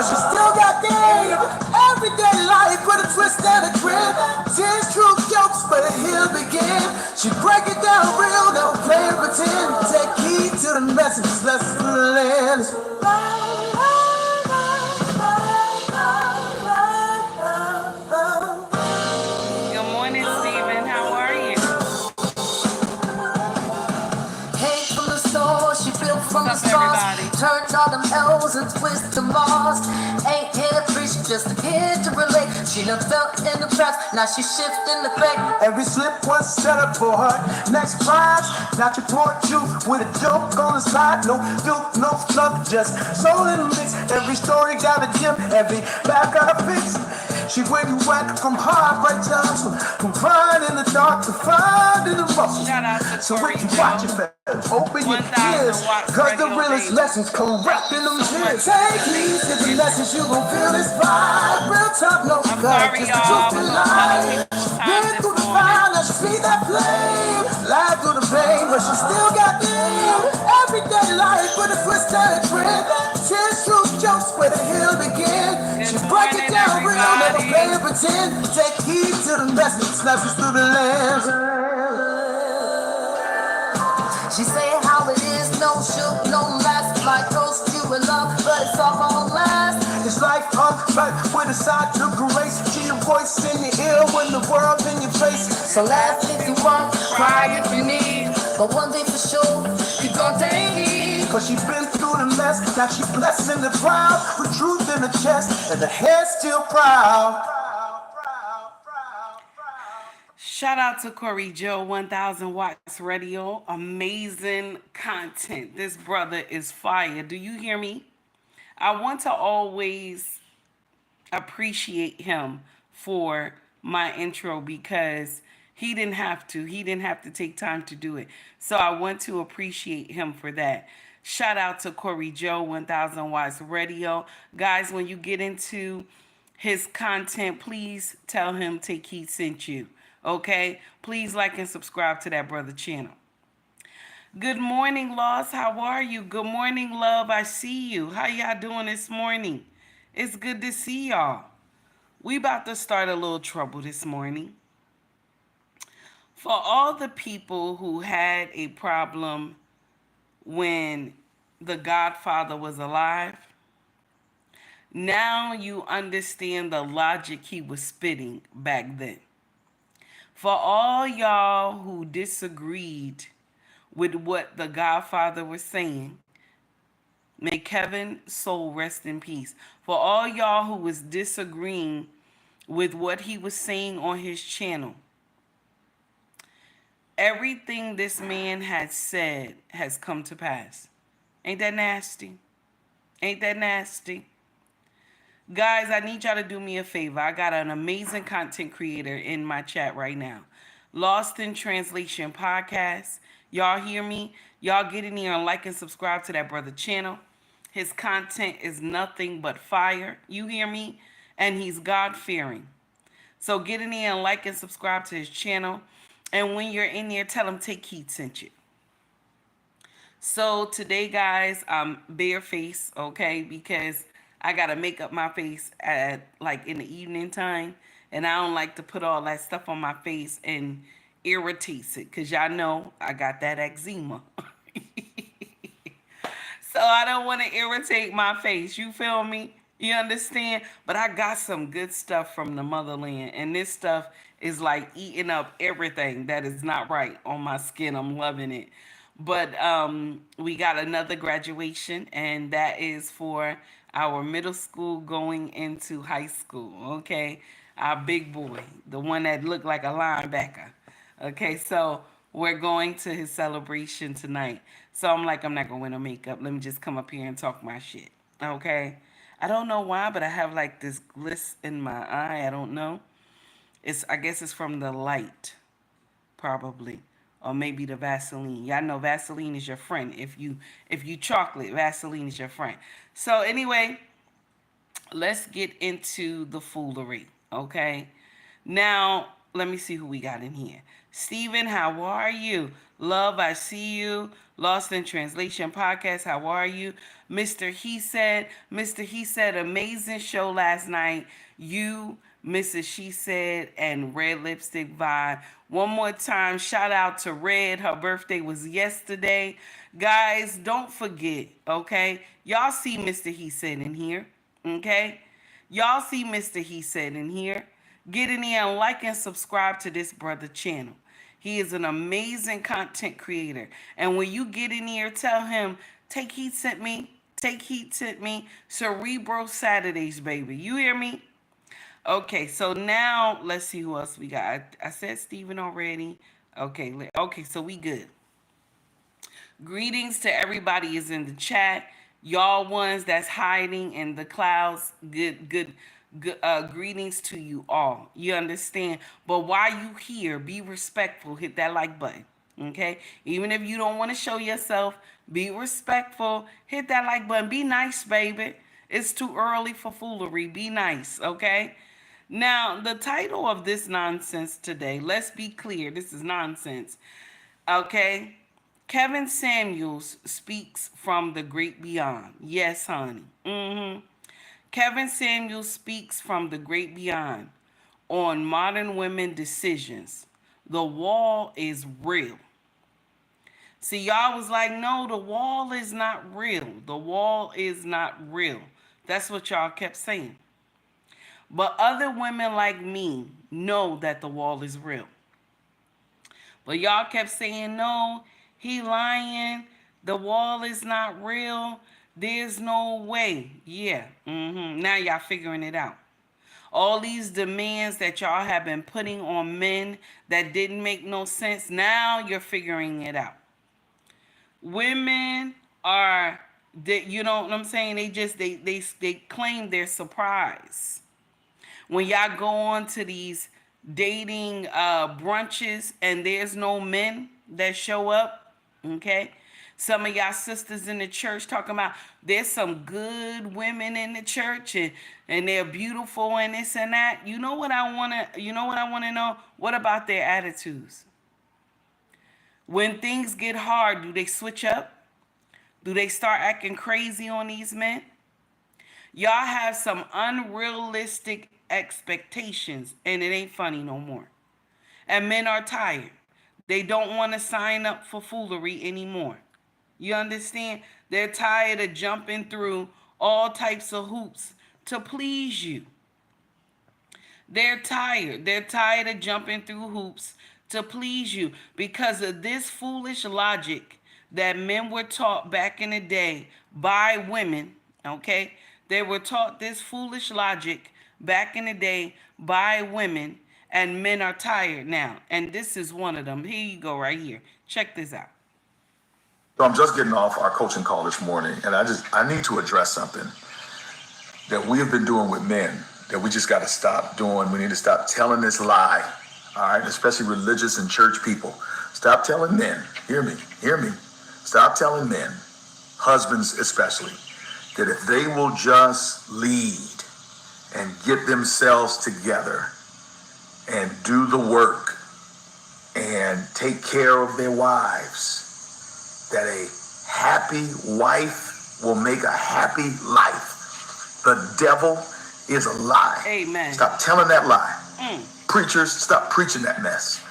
but she still got game. Everyday life with a twist and a grin. Tears, true jokes, but it he'll begin. She break it down real, never play and pretend. Take heed to the messages, lessons through the lens. Good morning, Stephen. How are you? From the What's up, stars, everybody? turns all them L's and twists to Mars. Ain't here to preach, just here to relate. She done felt in the traps, now she shifting the fate. Every slip was set up for her next prize. Not your poor truth with a joke on the side. No filth, no fluff, just soul in the mix. Every story got a gem, every back got a fix. She where you went from heartbreak to hustle, from crying in the dark to finding the muscle. Shout out to So Corey when you Joe. watch it, open your 1,000 ears, watts cause the radio, realest baby. lessons correct in them Thank you so tears. much. Take heed to the lessons, you gon' feel this vibe. Real talk, no I'm guard, sorry, just the y'all. truth and I'm telling lies. people time Been this through the morning. fire, now she see that flame. Lied through the pain, but she still got game. Everyday life with a twist and a grin. Tears, truth, jokes, where the hill begin. She break it morning, down real, never everybody. play and pretend. Take heed to the message, lessons through the lens. She say how it is, no shoot, no last. Like toast you in love, but it's all gon' last. It's life right with a side to grace. She a voice in your ear when the world's in your face. So laugh if you want, cry if you need. But one thing for sure, you gon' take it. Cause she been through the mess, now she blessed in the proud. With truth in the chest, and the head still proud. Shout out to Corey Joe, 1,000 Watts Radio. Amazing content. This brother is fire. Do you hear me? I want to always appreciate him for my intro because he didn't have to. He didn't have to take time to do it. So I want to appreciate him for that. Shout out to Corey Joe, 1,000 Watts Radio. Guys, when you get into his content, please tell him Take Heed sent you. Okay? Please like and subscribe to that brother channel. Good morning, Lost. How are you? Good morning, love. I see you. How y'all doing this morning? It's good to see y'all. We about to start a little trouble this morning. For all the people who had a problem when the Godfather was alive, now you understand the logic he was spitting back then. For all y'all who disagreed with what the Godfather was saying, may Kevin's soul rest in peace. For all y'all who was disagreeing with what he was saying on his channel, everything this man had said has come to pass. Ain't that nasty? Ain't that nasty? Guys, I need y'all to do me a favor. I got an amazing content creator in my chat right now. Lost in Translation Podcast. Y'all hear me? Y'all get in here and like and subscribe to that brother channel. His content is nothing but fire. You hear me? And he's God-fearing. So get in here and like and subscribe to his channel. And when you're in there, tell him Take Heed sent you. So today, guys, I'm barefaced, okay? Because I gotta make up my face at like in the evening time, and I don't like to put all that stuff on my face and irritates it, cause y'all know I got that eczema. So I don't want to irritate my face. You feel me? You understand? But I got some good stuff from the motherland, and this stuff is like eating up everything that is not right on my skin. I'm loving it. But we got another graduation, and that is for our middle school going into high school, okay? Our big boy, the one that looked like a linebacker. Okay, so we're going to his celebration tonight. So I'm like, I'm not going to wear no makeup. Let me just come up here and talk my shit, okay? I don't know why, but I have like this gliss in my eye. I don't know. I guess it's from the light, probably. Or maybe the Vaseline. Y'all know Vaseline is your friend. If you chocolate, Vaseline is your friend. So anyway, let's get into the foolery, okay? Now, let me see who we got in here. Steven, how are you? Love, I see you. Lost in Translation podcast. How are you? Mr. He said, amazing show last night. You, Mrs. She Said, and Red Lipstick Vibe. One more time, shout out to Red. Her birthday was yesterday. Guys, don't forget, okay? Y'all see Mr. He Said in here, okay? Y'all see Mr. He Said in here. Get in here and like and subscribe to this brother channel. He is an amazing content creator. And when you get in here, tell him, take heat sent me. Take heat sent me. Cerebral Saturdays, baby. You hear me? Okay, so now let's see who else we got. I said Steven already. Okay, so we good. Greetings to everybody is in the chat. Y'all ones that's hiding in the clouds, good greetings to you all. You understand? But while you here, be respectful. Hit that like button. Okay? Even if you don't want to show yourself, be respectful. Hit that like button. Be nice, baby. It's too early for foolery. Be nice, okay? Now, the title of this nonsense today, let's be clear. This is nonsense. Okay? Kevin Samuels speaks from the great beyond. Yes, honey. Kevin Samuels speaks from the great beyond on modern women decisions. The wall is real. See, y'all was like, no, the wall is not real. The wall is not real. That's what y'all kept saying. But other women like me know that the wall is real. But y'all kept saying, no, he lying. The wall is not real. There's no way. Yeah. Now y'all figuring it out. All these demands that y'all have been putting on men that didn't make no sense. Now you're figuring it out. Women are, you know what I'm saying? They claim they're surprised. When y'all go on to these dating brunches and there's no men that show up, okay? Some of y'all sisters in the church talking about there's some good women in the church and they're beautiful and this and that. You know what I wanna know? What about their attitudes? When things get hard, do they switch up? Do they start acting crazy on these men? Y'all have some unrealistic expectations and it ain't funny no more. And men are tired. They don't want to sign up for foolery anymore. You understand? They're tired of jumping through all types of hoops to please you. They're tired. They're tired of jumping through hoops to please you because of this foolish logic that men were taught back in the day by women, okay? They were taught this foolish logic back in the day by women, and men are tired now. And this is one of them. Here you go right here. Check this out. So I'm just getting off our coaching call this morning, and I need to address something that we have been doing with men that we just got to stop doing. We need to stop telling this lie, all right? Especially religious and church people. Stop telling men, hear me. Stop telling men, husbands especially, that if they will just lead and get themselves together and do the work and take care of their wives, that a happy wife will make a happy life. The devil is a lie. Amen. Stop telling that lie. Preachers, stop preaching that mess.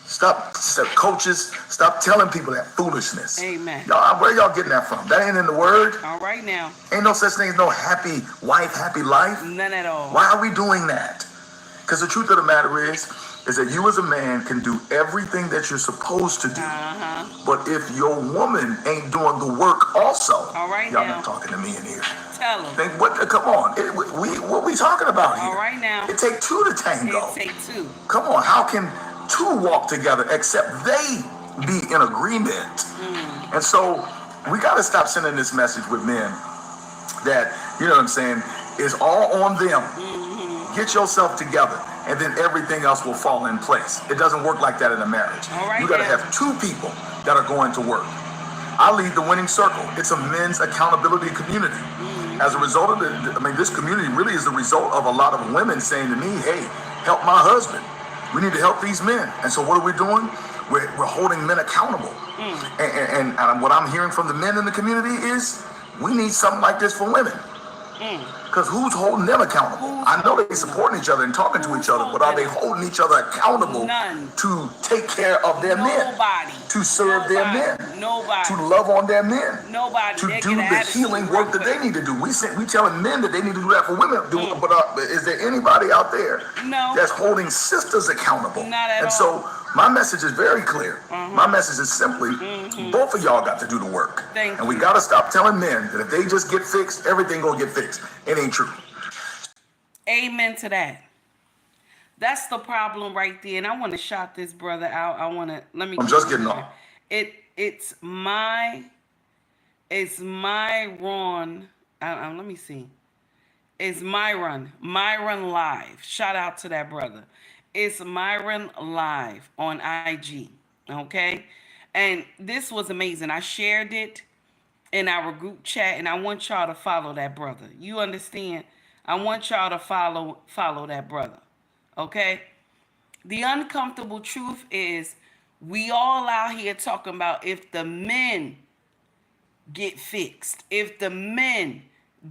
Stop, coaches, stop telling people that foolishness. Amen. Y'all, where y'all getting that from? That ain't in the word. All right now. Ain't no such thing as no happy wife, happy life. None at all. Why are we doing that? Because the truth of the matter is that you as a man can do everything that you're supposed to do. But if your woman ain't doing the work also, all right y'all now. not talking to me in here. Tell them. Think, come on. What we talking about here? All right now. It take two to tango. It take two. Come on. How can two walk together except they be in agreement? And so we got to stop sending this message with men that, you know what I'm saying, is all on them. Get yourself together, and then everything else will fall in place. It doesn't work like that in a marriage. All right, you got to have two people that are going to work. I lead the Winning Circle. It's a men's accountability community. As a result of this community really is the result of a lot of women saying to me, hey, help my husband. We need to help these men. And so what are we doing? We're holding men accountable. And what I'm hearing from the men in the community is we need something like this for women. Because who's holding them accountable? I know they're supporting each other and talking to each other, but are they holding each other accountable to take care of their men? To serve their men? To love on their men? To do the healing work that they need to do? We telling men that they need to do that for women. But is there anybody out there that's holding sisters accountable? Not at all. And so my message is very clear. My message is simply, both of y'all got to do the work. And we got to stop telling men that if they just get fixed, everything gonna get fixed. It ain't true. Amen to that. That's the problem right there. And I want to shout this brother out. I'm just getting off. It's my Ron. Let me see. It's Myron Live. Shout out to that brother. It's Myron Live on IG. Okay. And this was amazing. I shared it in our group chat, and I want y'all to follow that brother. You understand? I want y'all to follow that brother. Okay? The uncomfortable truth is we all out here talking about if the men get fixed, if the men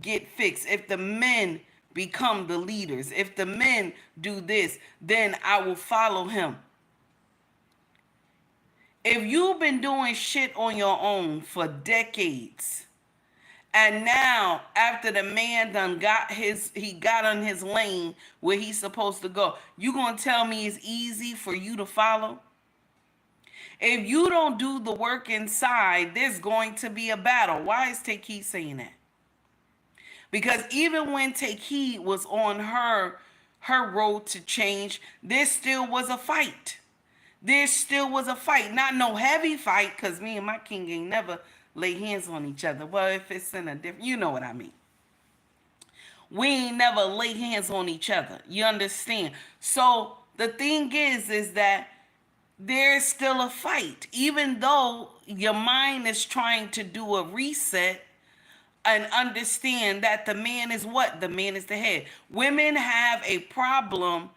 get fixed, if the men become the leaders, if the men do this, then I will follow him. If you've been doing shit on your own for decades, and now after the man done got on his lane where he's supposed to go, you gonna tell me it's easy for you to follow? If you don't do the work inside, there's going to be a battle. Why is Take Heed saying that? Because even when Take Heed was on her road to change, there still was a fight. There still was a fight. Not no heavy fight, because me and my king ain't never lay hands on each other. Well, if it's in a different, you know what I mean. We ain't never lay hands on each other. You understand? So the thing is that there's still a fight. Even though your mind is trying to do a reset and understand that the man is what? The man is the head. Women have a problem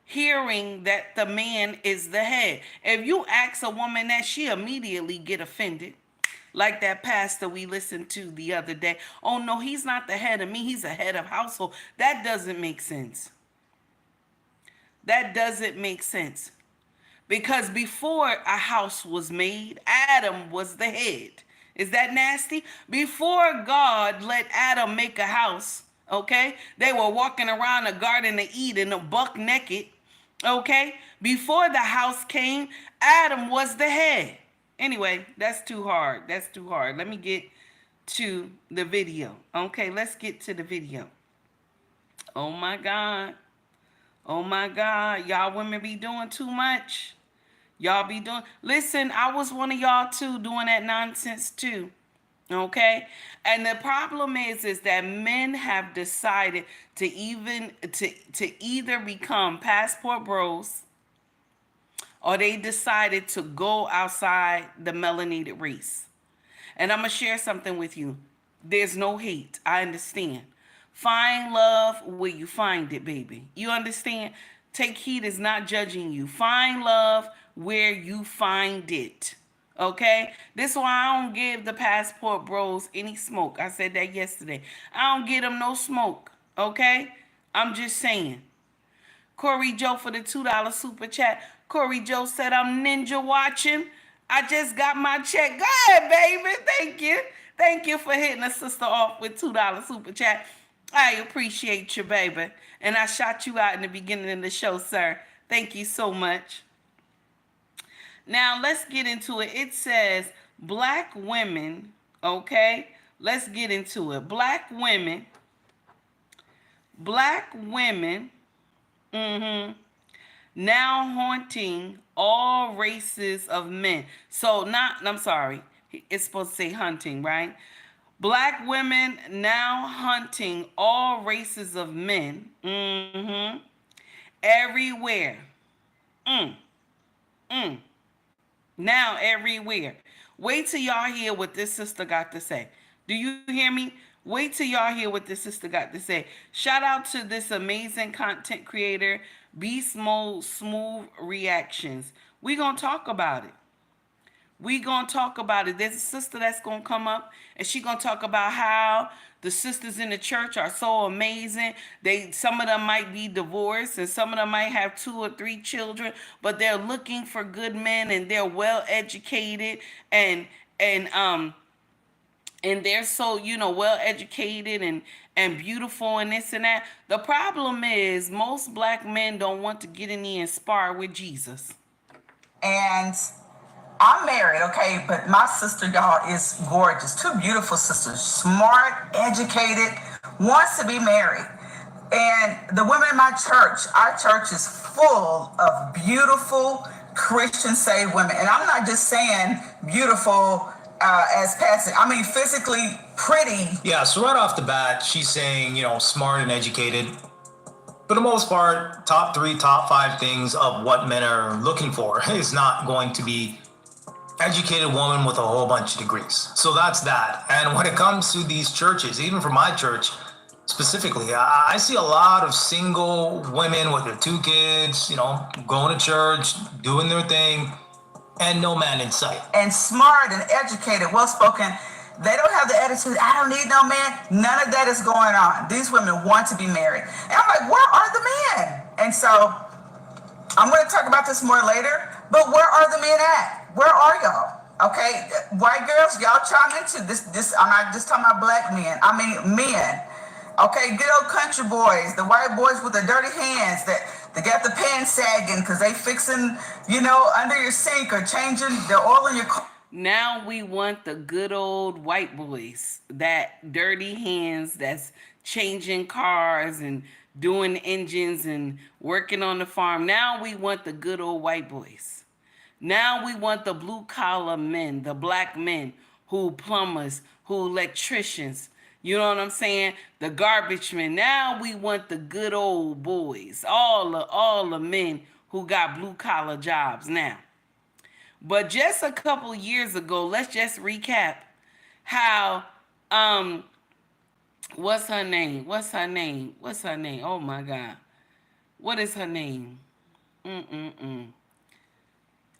hearing that the man is the head. If you ask a woman that, she immediately get offended. Like that pastor we listened to the other day. Oh no, he's not the head of me, he's a head of household. That doesn't make sense. That doesn't make sense. Because before a house was made, Adam was the head. Is that nasty? Before God let Adam make a house, okay? They were walking around the Garden of Eden, buck naked, okay? Before the house came, Adam was the head. Anyway, that's too hard. That's too hard. Let me get to the video. Okay, let's get to the video. Oh my God. Oh my God. Y'all women be doing too much. Y'all be doing. Listen, I was one of y'all too doing that nonsense too. Okay? And the problem is that men have decided to either become passport bros, or they decided to go outside the melanated race. And I'm going to share something with you. There's no hate. I understand. Find love where you find it, baby. You understand? Take Heed is not judging you. Find love where you find it. Okay? This is why I don't give the passport bros any smoke. I said that yesterday. I don't give them no smoke. Okay? I'm just saying. Corey Joe for the $2 super chat. Corey Joe said, I'm ninja watching. I just got my check. Go ahead, baby. Thank you. Thank you for hitting a sister off with $2 super chat. I appreciate you, baby. And I shot you out in the beginning of the show, sir. Thank you so much. Now, let's get into it. It says, black women, okay? Let's get into it. Black women, now haunting all races of men. So it's supposed to say hunting, right? Black women now hunting all races of men. Everywhere. Now everywhere. Wait till y'all hear what this sister got to say. Do you hear me? Wait till y'all hear what this sister got to say. Shout out to this amazing content creator, Beast Mode Smooth Reactions. We're going to talk about it. We gonna talk about it. There's a sister that's gonna come up and she gonna talk about how the sisters in the church are so amazing. Some of them might be divorced and some of them might have 2 or 3 children, but they're looking for good men and they're well educated and um and they're so, well educated and beautiful and this and that. The problem is most black men don't want to get in the spar with Jesus. And I'm married, okay, but my sister, y'all, is gorgeous. 2 beautiful sisters, smart, educated, wants to be married. And the women in my church, our church is full of beautiful Christian saved women. And I'm not just saying beautiful as passing. I mean physically pretty. Yeah, so right off the bat, she's saying, smart and educated. For the most part, top 3, top 5 things of what men are looking for is not going to be educated woman with a whole bunch of degrees. So that's that. And when it comes to these churches, even for my church specifically, I see a lot of single women with their 2 kids, going to church, doing their thing, and no man in sight. And smart and educated, well-spoken. They don't have the attitude, I don't need no man. None of that is going on. These women want to be married. And I'm like, where are the men? And so I'm going to talk about this more later, but where are the men at? Where are y'all? Okay, white girls, y'all chime into this. I'm not just talking about black men. I mean men. Okay, good old country boys, the white boys with the dirty hands that they got the pants sagging because they fixing, under your sink or changing the oil in your car. Now we want the good old white boys, that dirty hands that's changing cars and doing engines and working on the farm. Now we want the good old white boys. Now we want the blue collar men, the black men who plumbers, who electricians. You know what I'm saying? The garbage men. Now we want the good old boys, all the men who got blue collar jobs now. But just a couple years ago, let's just recap how what's her name? Oh my God. What is her name?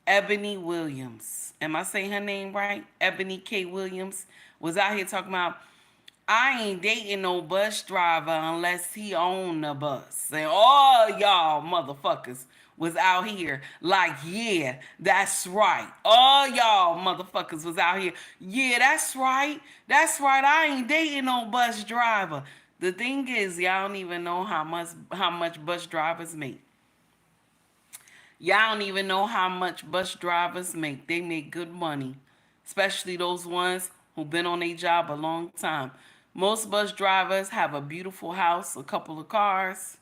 Ebony Williams. Am I saying her name right? Ebony K. Williams was out here talking about, I ain't dating no bus driver unless he own the bus. And all y'all motherfuckers was out here like, yeah, that's right. All y'all motherfuckers was out here. Yeah, that's right. That's right. I ain't dating no bus driver. The thing is, y'all don't even know how much bus drivers make. Y'all don't even know how much bus drivers make. They make good money, especially those ones who've been on their job a long time. Most bus drivers have a beautiful house, a couple of cars.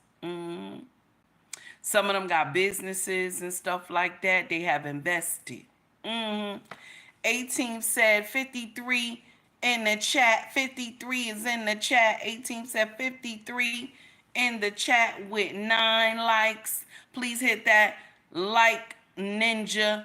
Some of them got businesses and stuff like that. They have invested. 18 said 53 in the chat. 53 is in the chat. 18 said 53 in the chat with 9 likes. Please hit that like ninja.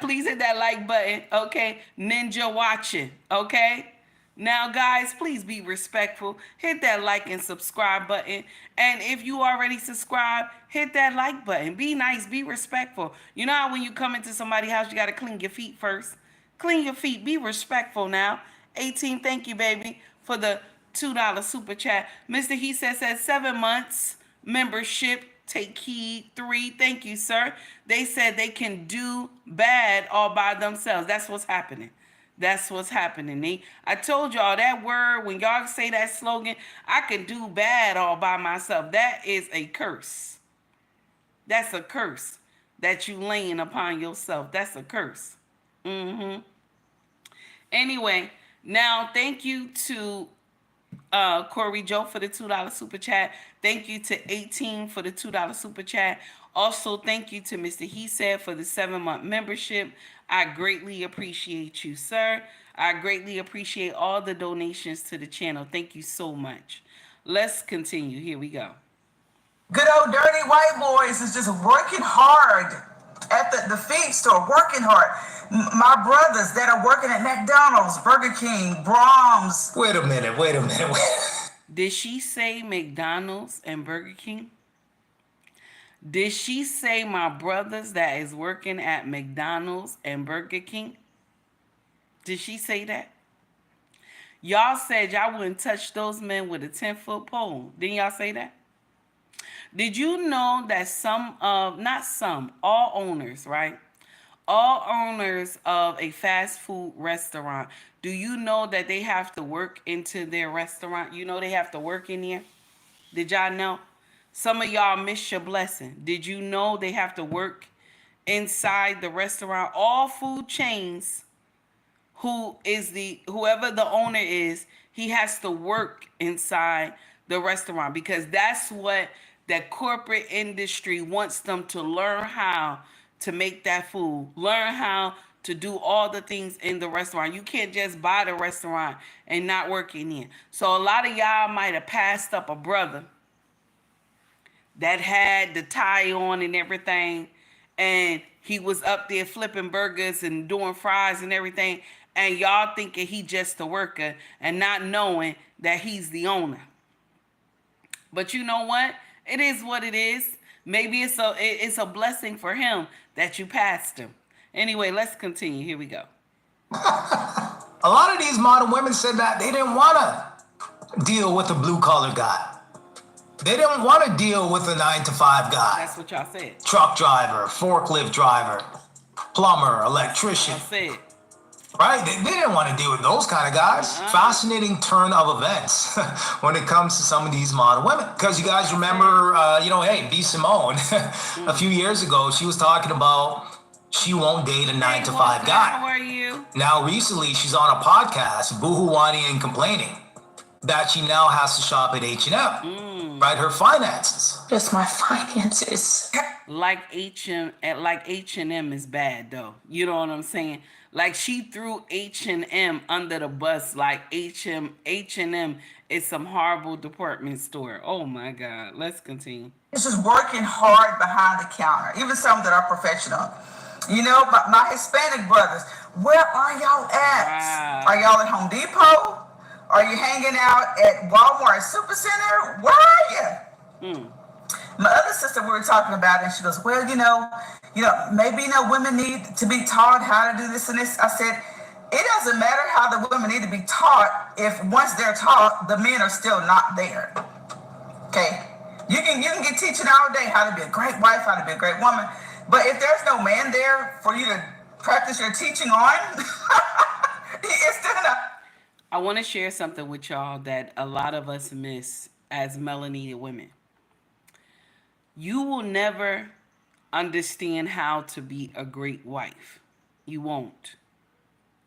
Please hit that like button. Okay. Ninja watching. Okay. Now, guys, please be respectful. Hit that like and subscribe button. And if you already subscribed, hit that like button. Be nice. Be respectful. You know how when you come into somebody's house, you got to clean your feet first? Clean your feet. Be respectful now. 18, thank you, baby, for the $2 super chat. Mr. He says 7 months membership. Take heed. 3. Thank you, sir. They said they can do bad all by themselves. That's what's happening. That's what's happening. I told y'all that word, when y'all say that slogan, I can do bad all by myself. That is a curse. That's a curse that you laying upon yourself. That's a curse. Anyway, now thank you to Corey Joe for the $2 super chat. Thank you to 18 for the $2 super chat. Also, thank you to Mr. He Said for the 7-month membership. I greatly appreciate you, sir. I greatly appreciate all the donations to the channel. Thank you so much. Let's continue. Here we go. Good old dirty white boys is just working hard at the feed store, working hard. My brothers that are working at McDonald's, Burger King, Brahms. Wait a minute. Did she say McDonald's and Burger King? Did she say my brothers that is working at McDonald's and Burger King? Did she say that? Y'all said y'all wouldn't touch those men with a 10-foot pole. Didn't y'all say that? Did you know that not some, all owners, right? All owners of a fast food restaurant, do you know that they have to work into their restaurant? You know they have to work in there? Did y'all know? Some of y'all missed your blessing. Did you know they have to work inside the restaurant? All food chains, whoever the owner is, he has to work inside the restaurant, because that's what the corporate industry wants them to learn, how to make that food, learn how to do all the things in the restaurant. You can't just buy the restaurant and not work in here. So a lot of y'all might have passed up a brother that had the tie on and everything, and he was up there flipping burgers and doing fries and everything, and y'all thinking he just a worker and not knowing that he's the owner. But you know what? It is what it is. Maybe it's a blessing for him that you passed him. Anyway, let's continue. Here we go. A lot of these modern women said that they didn't want to deal with a blue-collar guy. They didn't want to deal with a 9-to-5 guy. That's what y'all said. Truck driver, forklift driver, plumber, electrician. Y'all said. Right? They didn't want to deal with those kind of guys. Fascinating turn of events when it comes to some of these modern women. Because you guys remember, hey, B. Simone, a few years ago, she was talking about she won't date a 9-to-5 guy. How are you? Now, recently, she's on a podcast, boohoo-whining and complaining that she now has to shop at H&M. Right? Her finances. Just my finances. Like H&M is bad, though. You know what I'm saying? Like, she threw H&M under the bus. Like, H&M is some horrible department store. Oh my God. Let's continue. It's just working hard behind the counter, even some that are professional. You know, my Hispanic brothers, where are y'all at? Wow. Are y'all at Home Depot? Are you hanging out at Walmart Supercenter? Where are you? My other sister, we were talking about it, and she goes, well, maybe women need to be taught how to do this and this. I said, it doesn't matter how the women need to be taught if once they're taught, the men are still not there. Okay? You can get teaching all day how to be a great wife, how to be a great woman, but if there's no man there for you to practice your teaching on, it's still not. I want to share something with y'all that a lot of us miss as melanated women. You will never understand how to be a great wife. You won't.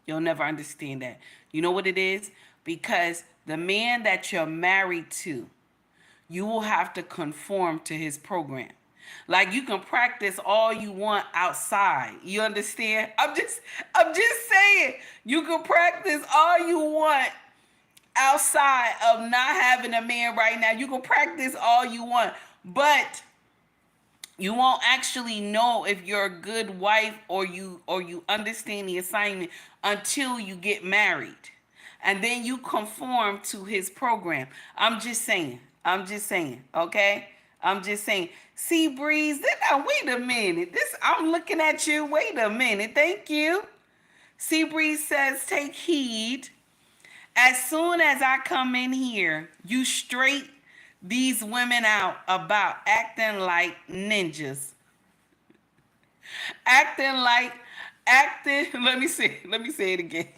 You'll never understand that. You know what it is? Because the man that you're married to, you will have to conform to his program. Like, you can practice all you want outside. You understand? I'm just saying, you can practice all you want outside of not having a man right now. You can practice all you want, but you won't actually know if you're a good wife or you understand the assignment until you get married. And then you conform to his program. I'm just saying, okay? I'm just saying. See, Breeze, now wait a minute. I'm looking at you. Wait a minute. Thank you. See, Breeze says, take heed. As soon as I come in here, you straight these women out about acting like ninjas. Let me say it again.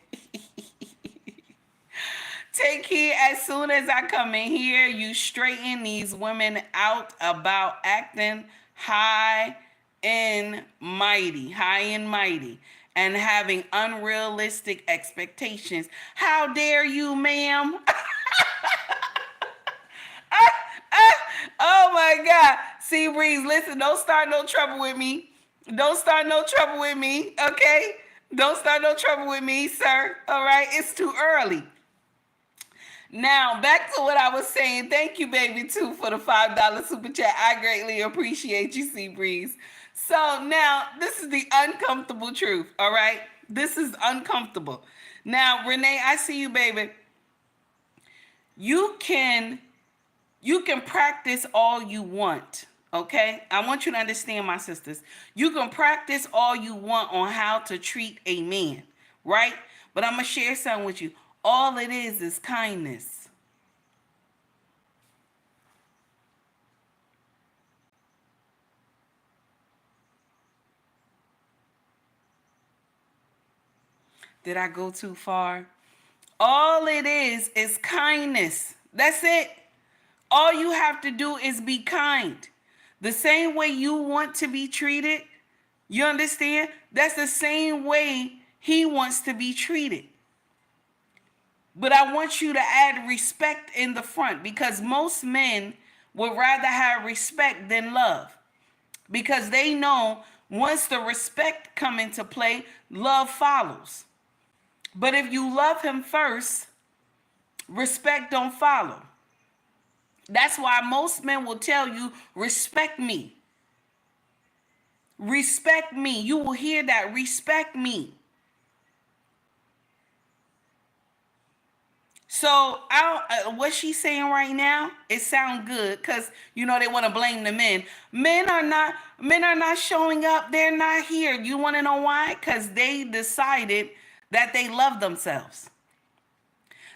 Take heed, as soon as I come in here, you straighten these women out about acting high and mighty, and having unrealistic expectations. How dare you, ma'am? Oh my God. See, Breeze, listen, don't start no trouble with me. Okay? Don't start no trouble with me, sir. All right? It's too early. Now, back to what I was saying. Thank you, baby, too, for the $5 super chat. I greatly appreciate you, Sea Breeze. So now, this is the uncomfortable truth, all right? This is uncomfortable. Now, Renee, I see you, baby. You can practice all you want, Okay? I want you to understand, my sisters. You can practice all you want on how to treat a man, right? But I'm going to share something with you. All it is kindness. Did I go too far? All it is kindness. That's it. All you have to do is be kind. The same way you want to be treated, you understand? That's the same way he wants to be treated. But I want you to add respect in the front, because most men would rather have respect than love, because they know once the respect come into play, love follows. But if you love him first, respect don't follow. That's why most men will tell you, respect me. Respect me. You will hear that, respect me. So what she's saying right now, it sounds good, because they want to blame the men. Men are not showing up. They're not here. You want to know why? Because they decided that they love themselves.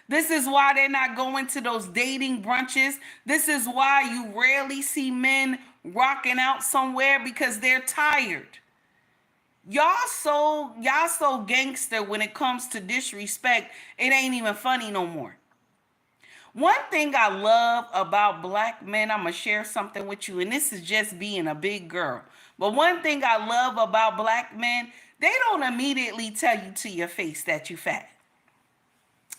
This is why they're not going to those dating brunches. This is why you rarely see men rocking out somewhere, because they're tired. Y'all so gangster when it comes to disrespect. It ain't even funny no more. One thing I love about black men, I'm going to share something with you, and this is just being a big girl. But one thing I love about black men, they don't immediately tell you to your face that you fat.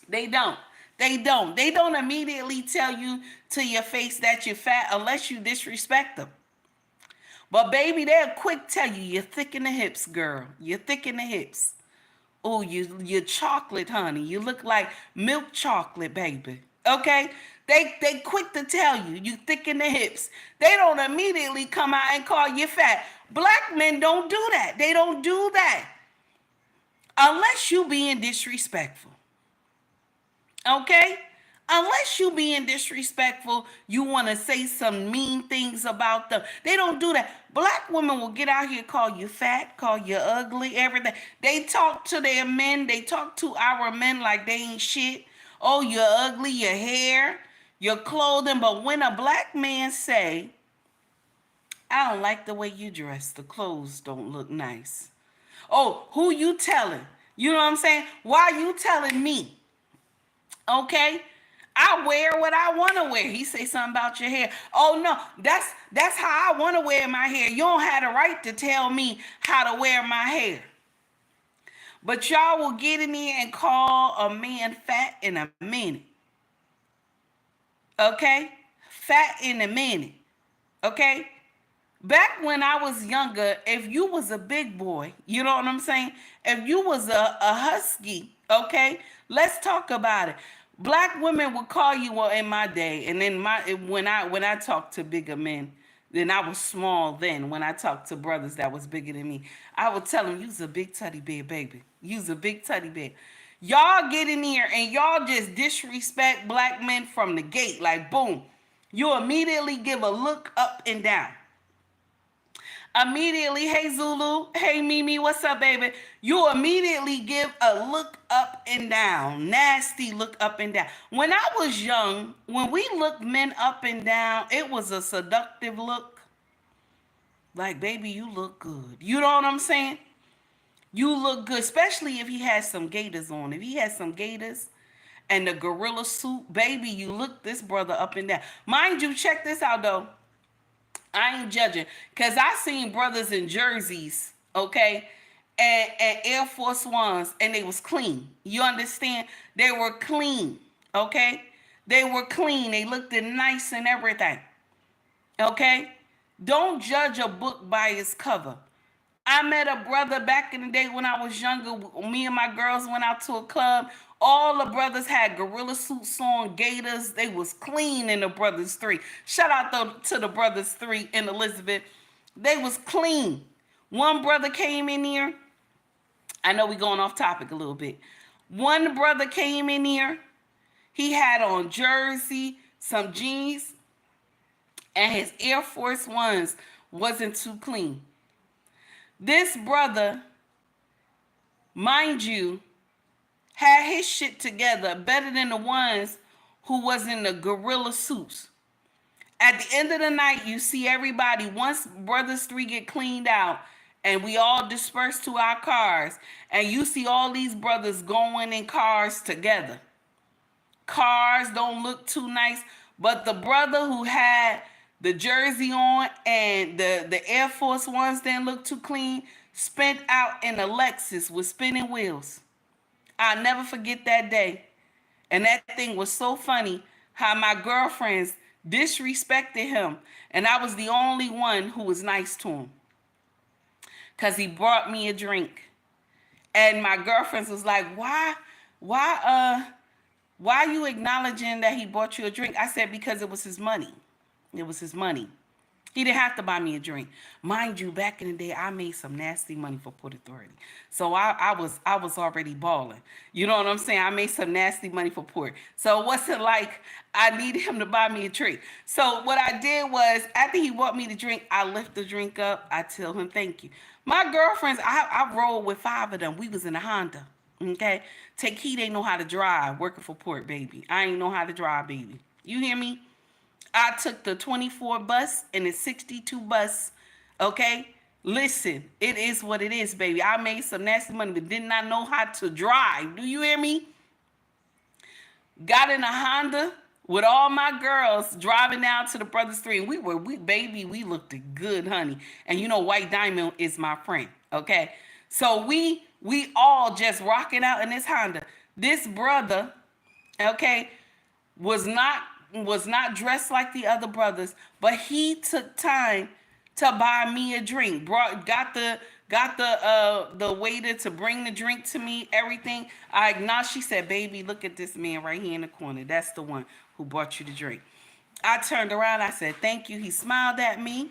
They don't. They don't immediately tell you to your face that you're fat unless you disrespect them. But baby, they'll quick tell you, you're thick in the hips, girl. You're thick in the hips. Oh, you're chocolate, honey. You look like milk chocolate, baby. Okay? They quick to tell you, you thick in the hips. They don't immediately come out and call you fat. Black men don't do that. They don't do that. Unless you being disrespectful. Okay? Unless you being disrespectful, you want to say some mean things about them. They don't do that. Black women will get out here, call you fat, call you ugly, everything. They talk to their men. They talk to our men like they ain't shit. Oh, you're ugly, your hair, your clothing. But when a black man say, I don't like the way you dress, the clothes don't look nice. Oh, who you telling? You know what I'm saying? Why you telling me? Okay? I wear what I want to wear. He say something about your hair. Oh no, that's how I want to wear my hair. You don't have the right to tell me how to wear my hair. But y'all will get in here and call a man fat in a minute. Okay? Fat in a minute. Okay? Back when I was younger, if you was a big boy, you know what I'm saying? If you was a husky, okay? Let's talk about it. Black women would call you, well, in my day, and then when I talked to bigger men, then I was small then. When I talked to brothers that was bigger than me, I would tell them, you's a big teddy bear, baby. You's a big teddy bear. Y'all get in here and y'all just disrespect black men from the gate. Like, boom. You immediately give a look up and down. Immediately, hey Zulu, hey Mimi, what's up, baby? You immediately give a look up and down, nasty look up and down. When I was young, when we looked men up and down, it was a seductive look. Like, baby, you look good. You know what I'm saying? You look good, especially if he has some gaiters on. If he has some gaiters and the gorilla suit, baby, you look this brother up and down. Mind you, check this out, though. I ain't judging, because I seen brothers in jerseys, okay, and Air Force Ones, and they was clean. You understand? They were clean, okay? They were clean. They looked nice and everything, okay? Don't judge a book by its cover. I met a brother back in the day when I was younger. Me and my girls went out to a club. All the brothers had gorilla suits on, gaiters. They was clean in the brothers 3. Shout out to the brothers 3 in Elizabeth. They was clean. One brother came in here. I know we going off topic a little bit. One brother came in here. He had on jersey, some jeans, and his Air Force Ones wasn't too clean. This brother, mind you, had his shit together better than the ones who was in the gorilla suits. At the end of the night, you see everybody, once Brothers 3 get cleaned out and we all disperse to our cars, and you see all these brothers going in cars together. Cars don't look too nice, but the brother who had the jersey on and the Air Force Ones didn't look too clean spent out in a Lexus with spinning wheels. I'll never forget that day. And that thing was so funny how my girlfriends disrespected him. And I was the only one who was nice to him, because he brought me a drink. And my girlfriends was like, why are you acknowledging that he bought you a drink? I said, because it was his money. It was his money. He didn't have to buy me a drink. Mind you, back in the day, I made some nasty money for Port Authority. So I was already balling. You know what I'm saying? I made some nasty money for Port. So it wasn't like I needed him to buy me a drink. So what I did was, after he bought me the drink, I lift the drink up. I tell him thank you. My girlfriends, I rolled with 5 of them. We was in a Honda. Okay? Take heed, ain't know how to drive working for Port, baby. I ain't know how to drive, baby. You hear me? I took the 24 bus and the 62 bus, okay? Listen, it is what it is, baby. I made some nasty money, but did not know how to drive. Do you hear me? Got in a Honda with all my girls driving down to the Brothers 3. And we looked good, honey. And you know, White Diamond is my friend, okay? So we all just rocking out in this Honda. This brother, okay, was not dressed like the other brothers, but he took time to buy me a drink. Got the waiter to bring the drink to me, everything. I acknowledged. She said, baby, look at this man right here in the corner. That's the one who bought you the drink. I turned around. I said, thank you. He smiled at me.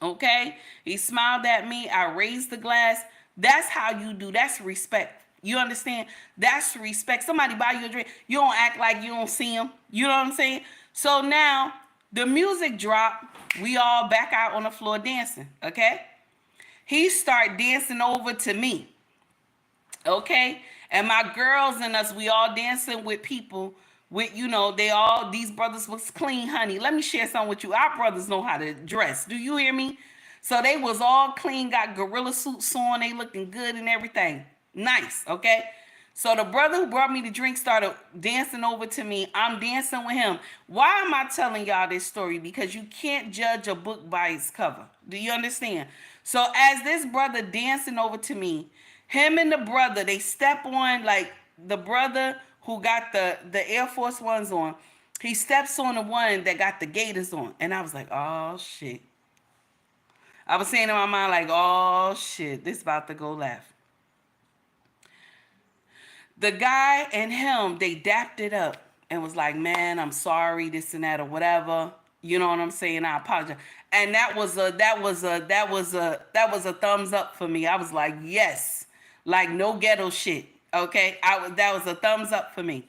Okay? He smiled at me. I raised the glass. That's how you do. That's respect. You understand? That's respect. Somebody buy you a drink. You don't act like you don't see him. You know what I'm saying? So now the music dropped. We all back out on the floor dancing. Okay? He start dancing over to me. Okay? And my girls and us, we all dancing with people with, you know, these brothers was clean, honey. Let me share something with you. Our brothers know how to dress. Do you hear me? So they was all clean, got gorilla suits on. They looking good and everything. Nice, okay? So the brother who brought me the drink started dancing over to me. I'm dancing with him. Why am I telling y'all this story? Because you can't judge a book by its cover. Do you understand? So as this brother dancing over to me, him and the brother, they step on, like the brother who got the Air Force Ones on, he steps on the one that got the Gators on. And I was like, oh, shit. I was saying in my mind, like, oh, shit, this about to go left. The guy and him, they dapped it up and was like, man, I'm sorry, this and that or whatever. You know what I'm saying? I apologize. And that was a thumbs up for me. I was like, yes, like no ghetto shit. Okay. That was a thumbs up for me.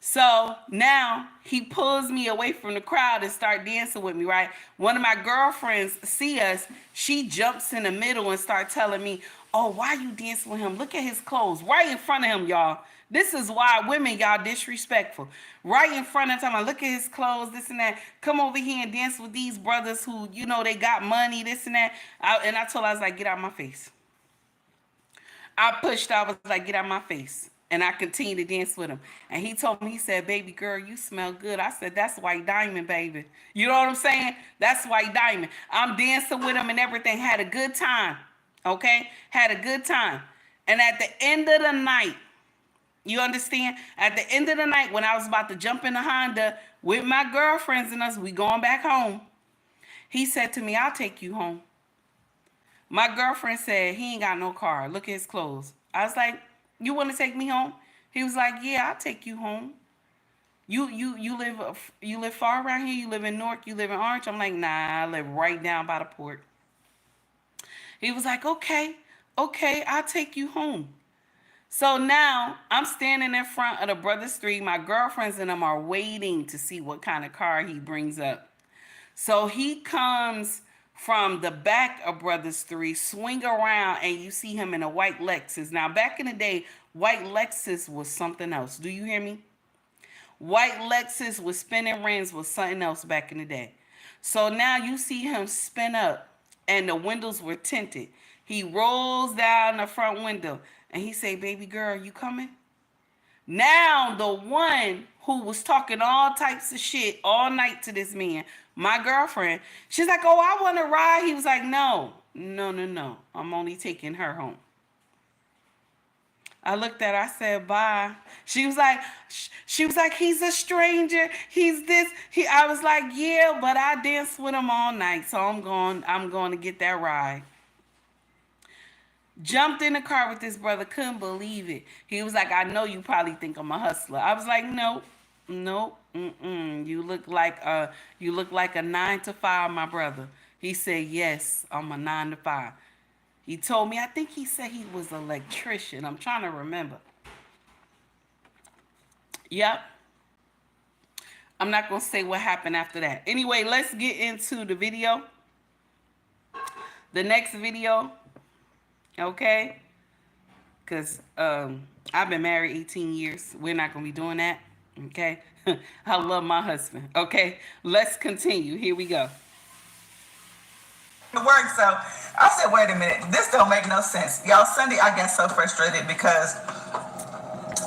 So now he pulls me away from the crowd and start dancing with me, right? One of my girlfriends see us. She jumps in the middle and start telling me, oh, why you dancing with him? Look at his clothes right in front of him, y'all. This is why women, y'all, disrespectful. Right in front of him, look at his clothes, this and that. Come over here and dance with these brothers who, you know, they got money, this and that. And I told her, I was like, get out my face. I pushed, I was like, get out my face. And I continued to dance with him. And he told me, he said, baby girl, you smell good. I said, that's White Diamond, baby. You know what I'm saying? That's White Diamond. I'm dancing with him and everything. Had a good time. Okay? Had a good time. And at the end of the night, you understand? At the end of the night, when I was about to jump in the Honda with my girlfriends and us, we going back home. He said to me, I'll take you home. My girlfriend said, he ain't got no car. Look at his clothes. I was like, you want to take me home? He was like, yeah, I'll take you home. You live far around here? You live in Newark? You live in Orange? I'm like, nah, I live right down by the port. He was like, okay, I'll take you home. So now I'm standing in front of the brother's three. My girlfriends and them are waiting to see what kind of car he brings up. So he comes from the back of Brothers 3, swing around, and you see him in a white Lexus. Now, back in the day, white Lexus was something else. Do you hear me? White Lexus with spinning rims was something else back in the day. So now you see him spin up, and the windows were tinted. He rolls down the front window, and he say, "Baby girl, you coming?" Now the one who was talking all types of shit all night to this man, my girlfriend, she's like, "Oh, I want to ride." He was like, "No, no, no, no. I'm only taking her home." I looked at her, I said, "Bye." She was like, "He's a stranger. He's this." I was like, "Yeah, but I danced with him all night, so I'm going to get that ride." Jumped in the car with this brother, couldn't believe it. He was like, "I know you probably think I'm a hustler." I was like, "Nope, nope, You look like a 9 to 5, my brother." He said, "Yes, I'm a 9 to 5." He told me, I think he said he was an electrician. I'm trying to remember. Yep. I'm not going to say what happened after that. Anyway, let's get into the video. The next video. Okay? Because I've been married 18 years. We're not going to be doing that. Okay? I love my husband. Okay? Let's continue. Here we go. It worked. So I said, wait a minute, this don't make no sense. Y'all, Sunday I got so frustrated because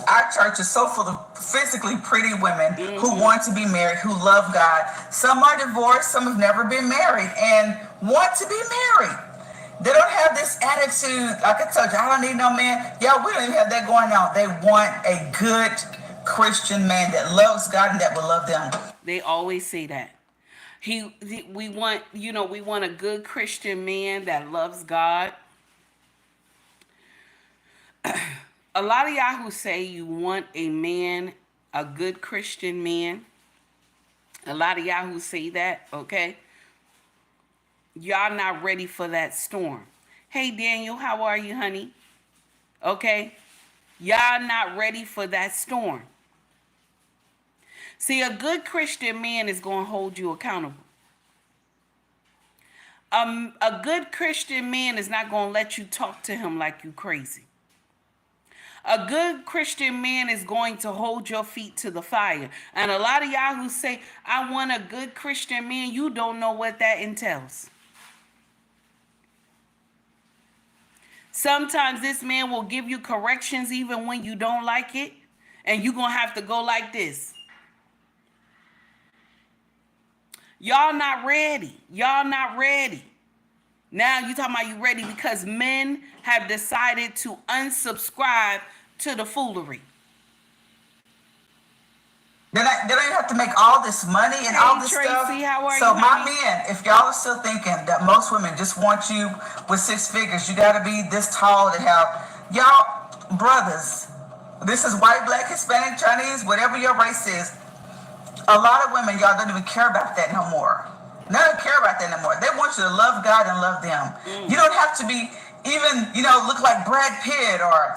our church is so full of physically pretty women who want to be married, who love God. Some are divorced, some have never been married and want to be married. They don't have this attitude, like I told you, I don't need no man. Y'all, we don't even have that going on. They want a good Christian man that loves God and that will love them. They always say that. We want a good Christian man that loves God. A lot of y'all who say you want a man, a good Christian man, a lot of y'all who say that, okay, y'all not ready for that storm. Hey, Daniel, how are you, honey? Okay, y'all not ready for that storm. See, a good Christian man is going to hold you accountable. A good Christian man is not going to let you talk to him like you crazy. A good Christian man is going to hold your feet to the fire. And a lot of y'all who say, "I want a good Christian man," you don't know what that entails. Sometimes this man will give you corrections even when you don't like it. And you're going to have to go like this. Y'all not ready. Y'all not ready. Now you talking about you ready because men have decided to unsubscribe to the foolery. They don't even have to make all this money and all this Tracy, stuff. how are So you, my honey? men, if y'all are still thinking that most women just want you with 6 figures, you got to be this tall to have, y'all brothers, this is white, black, Hispanic, Chinese, whatever your race is. A lot of women, y'all don't even care about that no more. They don't care about that no more. They want you to love God and love them. You don't have to be even, look like Brad Pitt or...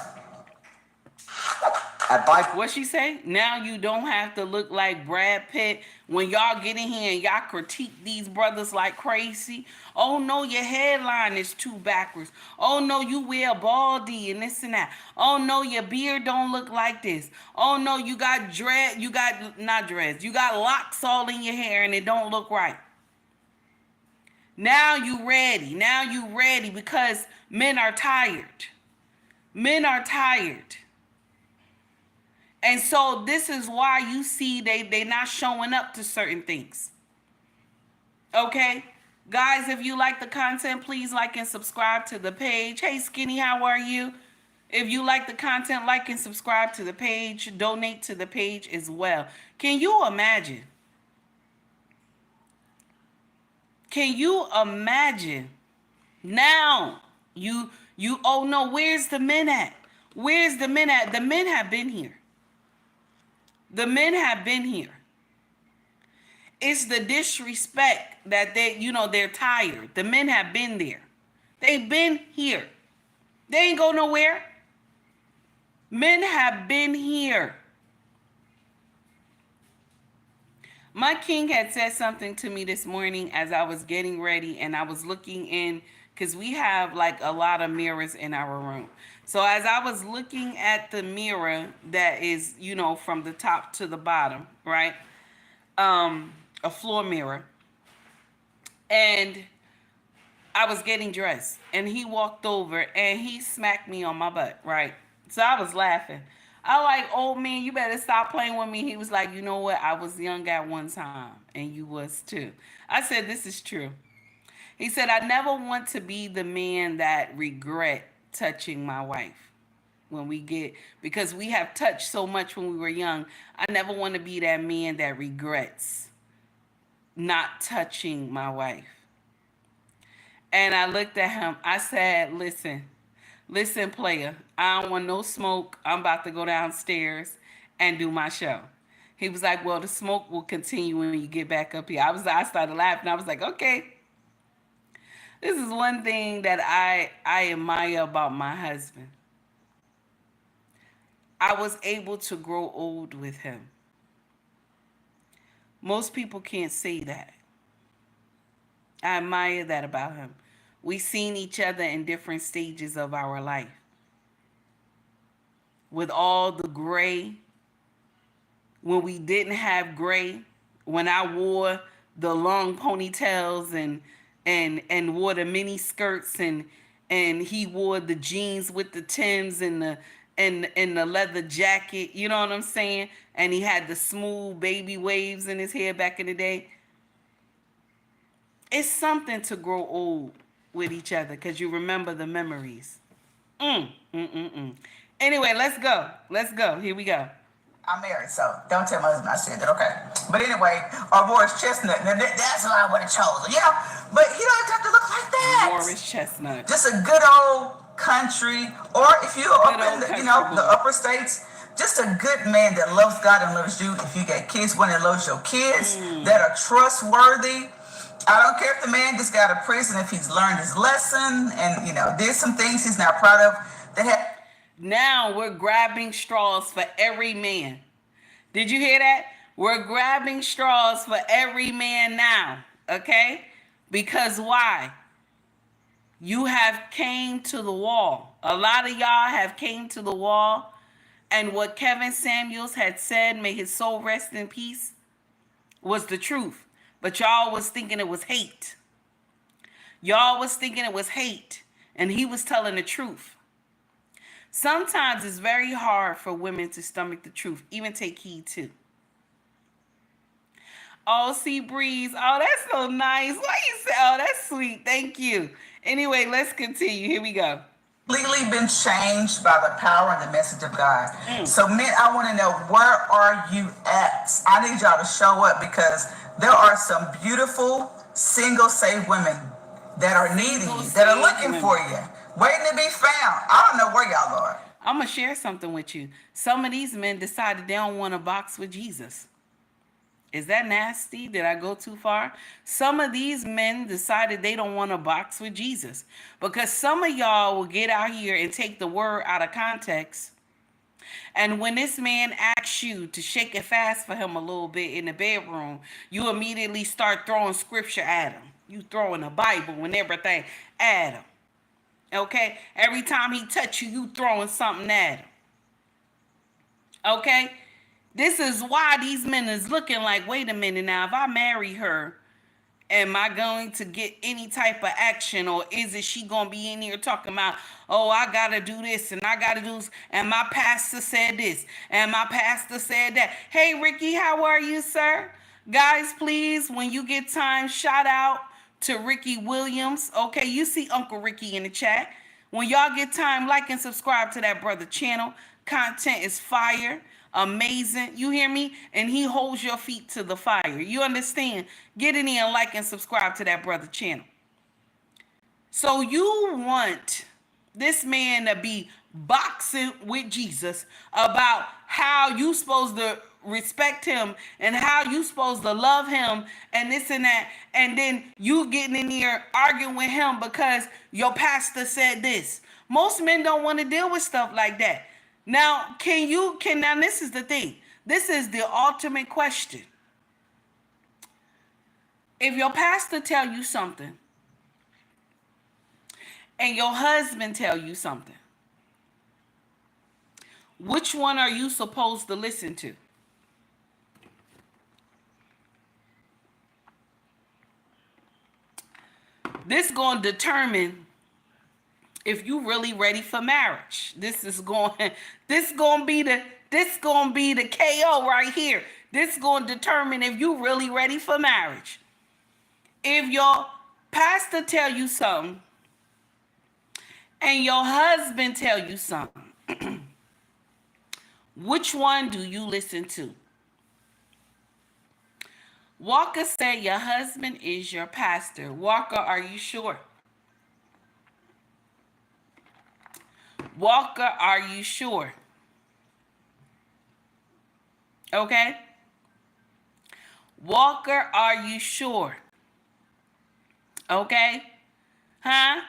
What she say? Now you don't have to look like Brad Pitt. When y'all get in here and y'all critique these brothers like crazy. "Oh no, your headline is too backwards. Oh no, you wear baldy and this and that. Oh no, your beard don't look like this. Oh no, you got dread. You got not dreads. You got locks all in your hair and it don't look right." Now you ready. Now you ready because men are tired. Men are tired. And so this is why you see they not showing up to certain things. Okay? Guys, if you like the content, please like and subscribe to the page. Hey, Skinny, how are you? If you like the content, like and subscribe to the page. Donate to the page as well. Can you imagine? Can you imagine? Now, oh no, where's the men at? Where's the men at? The men have been here. The men have been here. It's the disrespect that they're tired. The men have been there. They've been here. They ain't go nowhere. Men have been here. My king had said something to me this morning as I was getting ready, and I was looking in because we have like a lot of mirrors in our room. So as I was looking at the mirror that is, from the top to the bottom, right? A floor mirror. And I was getting dressed, and he walked over and he smacked me on my butt, right? So I was laughing. I like, old man, you better stop playing with me. He was like, you know what? I was young at one time, and you was too. I said, this is true. He said, I never want to be the man that regret touching my wife because we have touched so much when we were young. I never want to be that man that regrets not touching my wife. And I looked at him. I said, listen, player. I don't want no smoke. I'm about to go downstairs and do my show. He was like, well, the smoke will continue when you get back up here. I started laughing. I was like, okay. This is one thing that I admire about my husband. I was able to grow old with him. Most people can't say that. I admire that about him. We've seen each other in different stages of our life. With all the gray, when we didn't have gray, when I wore the long ponytails and wore the mini skirts and he wore the jeans with the Timbs and the leather jacket, you know what I'm saying? And he had the smooth baby waves in his hair back in the day. It's something to grow old with each other because you remember the memories. Anyway, let's go. Here we go. I'm married, so don't tell my husband I said that, okay? But anyway, our Morris Chestnut, that's what I would have chosen, But he don't have to look like that. Morris Chestnut. Just a good old country, or if you're up in the upper states, just a good man that loves God and loves you. If you got kids, one that loves your kids, that are trustworthy. I don't care if the man just got out of prison, if he's learned his lesson and, did some things he's not proud of. Now we're grabbing straws for every man. Did you hear that? We're grabbing straws for every man now, okay? Because why? You have came to the wall. A lot of y'all have came to the wall. And what Kevin Samuels had said, may his soul rest in peace, was the truth. But y'all was thinking it was hate. And he was telling the truth. Sometimes it's very hard for women to stomach the truth. Even take heed too. Oh, Sea Breeze. Oh, that's so nice. Why you say, oh, that's sweet. Thank you. Anyway, let's continue. Here we go. Legally been changed by the power and the message of God. So men, I want to know, where are you at? I need y'all to show up because there are some beautiful single saved women that are needing you, that are looking for you, waiting to be found. I don't know where y'all are. I'm going to share something with you. Some of these men decided they don't want to box with Jesus. Is that nasty? Did I go too far? Some of these men decided they don't want to box with Jesus because some of y'all will get out here and take the word out of context. And when this man asks you to shake it fast for him a little bit in the bedroom, you immediately start throwing scripture at him. You throwing the Bible and everything at him. Okay? Every time he touch you, you throwing something at him. Okay? This is why these men is looking like, wait a minute now, if I marry her, am I going to get any type of action? Or is she going to be in here talking about, oh, I got to do this and I got to do this. And my pastor said this and my pastor said that. Hey, Ricky, how are you, sir? Guys, please, when you get time, shout out to Ricky Williams. Okay, you see Uncle Ricky in the chat. When y'all get time, like and subscribe to that brother channel. Content is fire. Amazing. You hear me? And he holds your feet to the fire. You understand? Get in here and like and subscribe to that brother channel. So you want this man to be boxing with Jesus about how you supposed to respect him and how you supposed to love him and this and that. And then you getting in here arguing with him because your pastor said this. Most men don't want to deal with stuff like that. Now, now this is the thing. This is the ultimate question. If your pastor tell you something and your husband tell you something, which one are you supposed to listen to? This going to determine if you really ready for marriage. This going to be the KO right here. This going to determine if you really ready for marriage. If your pastor tell you something and your husband tell you something, which one do you listen to? Walker said your husband is your pastor. Walker, are you sure? Walker, are you sure? Okay? Walker, are you sure? Okay? Huh?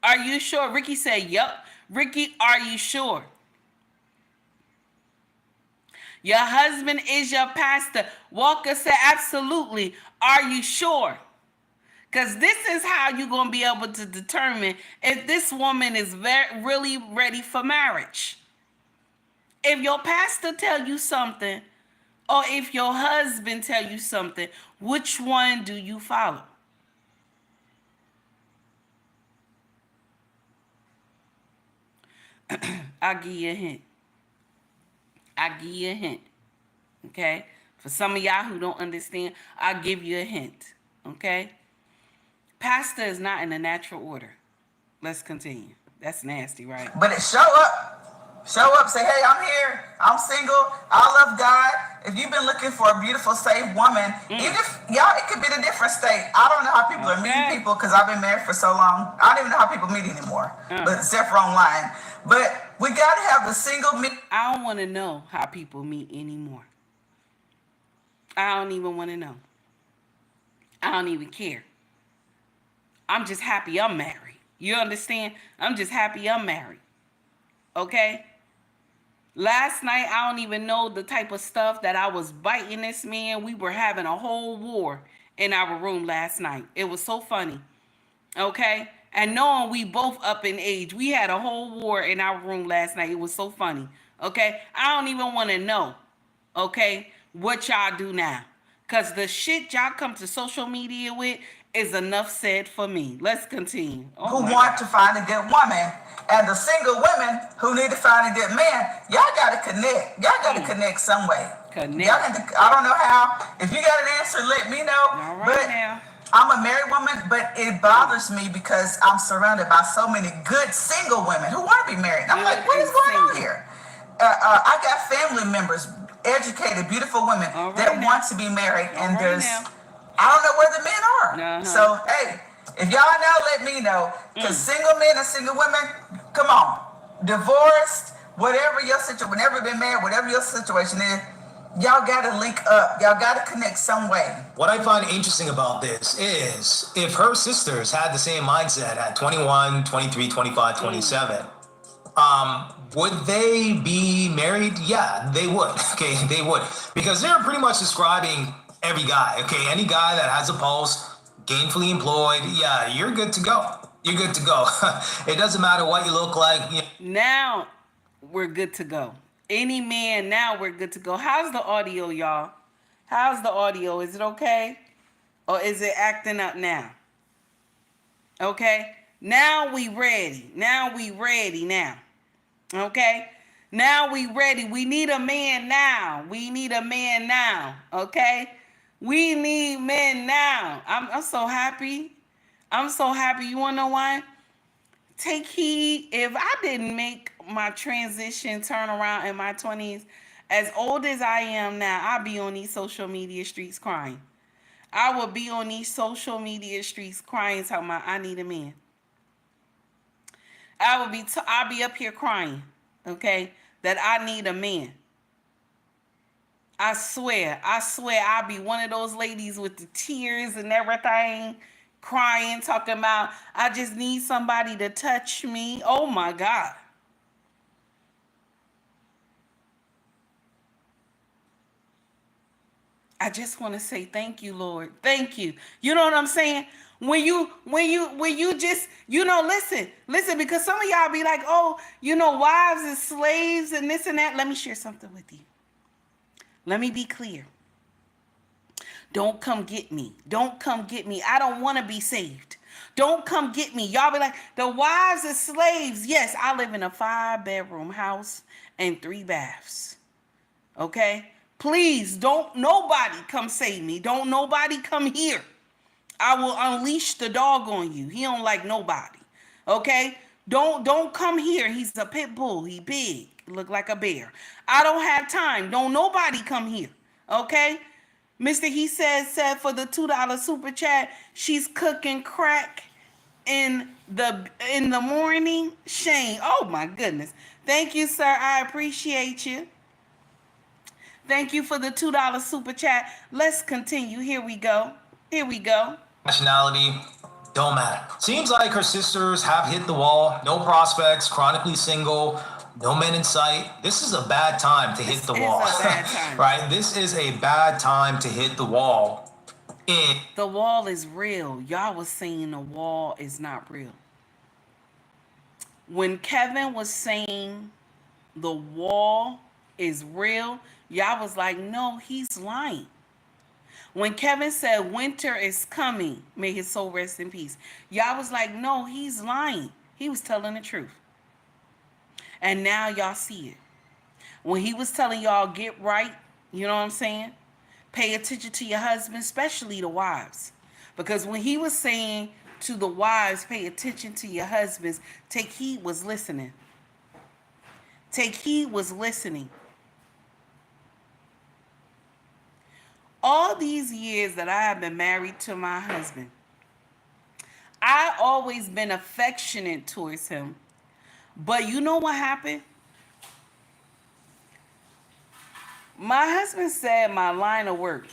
Are you sure? Ricky said, yup. Ricky, are you sure? Your husband is your pastor. Walker said, absolutely. Are you sure? Because this is how you're going to be able to determine if this woman is really ready for marriage. If your pastor tell you something, or if your husband tell you something, which one do you follow? I'll give you a hint. Okay? For some of y'all who don't understand, I'll give you a hint. Okay? Pastor is not in the natural order. Let's continue. That's nasty, right? But it show up. Show up, say, hey, I'm here. I'm single. I love God. If you've been looking for a beautiful, safe woman, even if, y'all, it could be in a different state. I don't know how people are meeting people because I've been married for so long. I don't even know how people meet anymore, but except for online. But we got to have the single meet. I don't want to know how people meet anymore. I don't even want to know. I don't even care. I'm just happy I'm married. You understand? I'm just happy I'm married. Okay? Last night, I don't even know the type of stuff that I was biting this man. We were having a whole war in our room last night. It was so funny. Okay? And knowing we both up in age, we had a whole war in our room last night. It was so funny. Okay? I don't even want to know. Okay? What y'all do now. Because the shit y'all come to social media with is enough said for me. Let's continue. Who want to find a good woman, and the single women who need to find a good man. Y'all got to connect. Y'all got to connect some way. Connect. Y'all got to, I don't know how. If you got an answer, let me know. All right but now. I'm a married woman, but it bothers me because I'm surrounded by so many good single women who want to be married. I'm like, what is going on here? I got family members, educated, beautiful women that want to be married, and there's, I don't know where the men are. So, hey, if y'all know, let me know. Because single men and single women, come on. Divorced, whatever your situation, whenever been married, whatever your situation is, y'all got to link up. Y'all got to connect some way. What I find interesting about this is if her sisters had the same mindset at 21, 23, 25, 27, would they be married? Yeah, they would. Okay, they would. Because they're pretty much describing every guy. Okay, any guy that has a pulse, gainfully employed, yeah, you're good to go. You're good to go. It doesn't matter what you look like. Now we're good to go. Any man, now we're good to go. How's the audio, y'all? How's the audio? Is it okay? Or is it acting up now? Okay? Now we ready. Now we ready now. Okay? Now we ready. We need a man now. We need a man now. Okay? We need men now. I'm so happy. I'm so happy. You want to know why? Take heed. If I didn't make my transition turn around in my 20s, as old as I am now, I'll be on these social media streets crying. I will be on these social media streets crying, talking about I need a man. I'll be up here crying, okay, that I need a man. I swear, I'll be one of those ladies with the tears and everything, crying, talking about, I just need somebody to touch me. Oh my God. I just want to say thank you, Lord. Thank you. You know what I'm saying? When you just, listen, because some of y'all be like, oh, wives and slaves and this and that. Let me share something with you. Let me be clear. Don't come get me. Don't come get me. I don't want to be saved. Don't come get me. Y'all be like, the wives and slaves. Yes, I live in a 5-bedroom house and 3 baths. Okay? Please don't nobody come save me. Don't nobody come here. I will unleash the dog on you. He don't like nobody. Okay? Don't come here. He's a pit bull. He big. Look like a bear. I don't have time. Don't nobody come here. Okay? Mr. He said for the $2 super chat, she's cooking crack in the morning. Shane. Oh my goodness. Thank you, sir. I appreciate you. Thank you for the $2 super chat. Let's continue. Here we go. Nationality, don't matter. Seems like her sisters have hit the wall. No prospects, chronically single, no men in sight. This is a bad time to hit the wall. This is a bad time. Right? This is a bad time to hit the wall. The wall is real. Y'all was saying the wall is not real. When Kevin was saying the wall is real, y'all was like, no, he's lying. When Kevin said winter is coming, may his soul rest in peace, y'all was like, no, he's lying. He was telling the truth. And now y'all see it. When he was telling y'all get right, you know what I'm saying? Pay attention to your husband, especially the wives. Because when he was saying to the wives, pay attention to your husbands, Take Heed was listening. Take Heed was listening. All these years that I have been married to my husband, I always been affectionate towards him. But you know what happened? My husband said my line of work,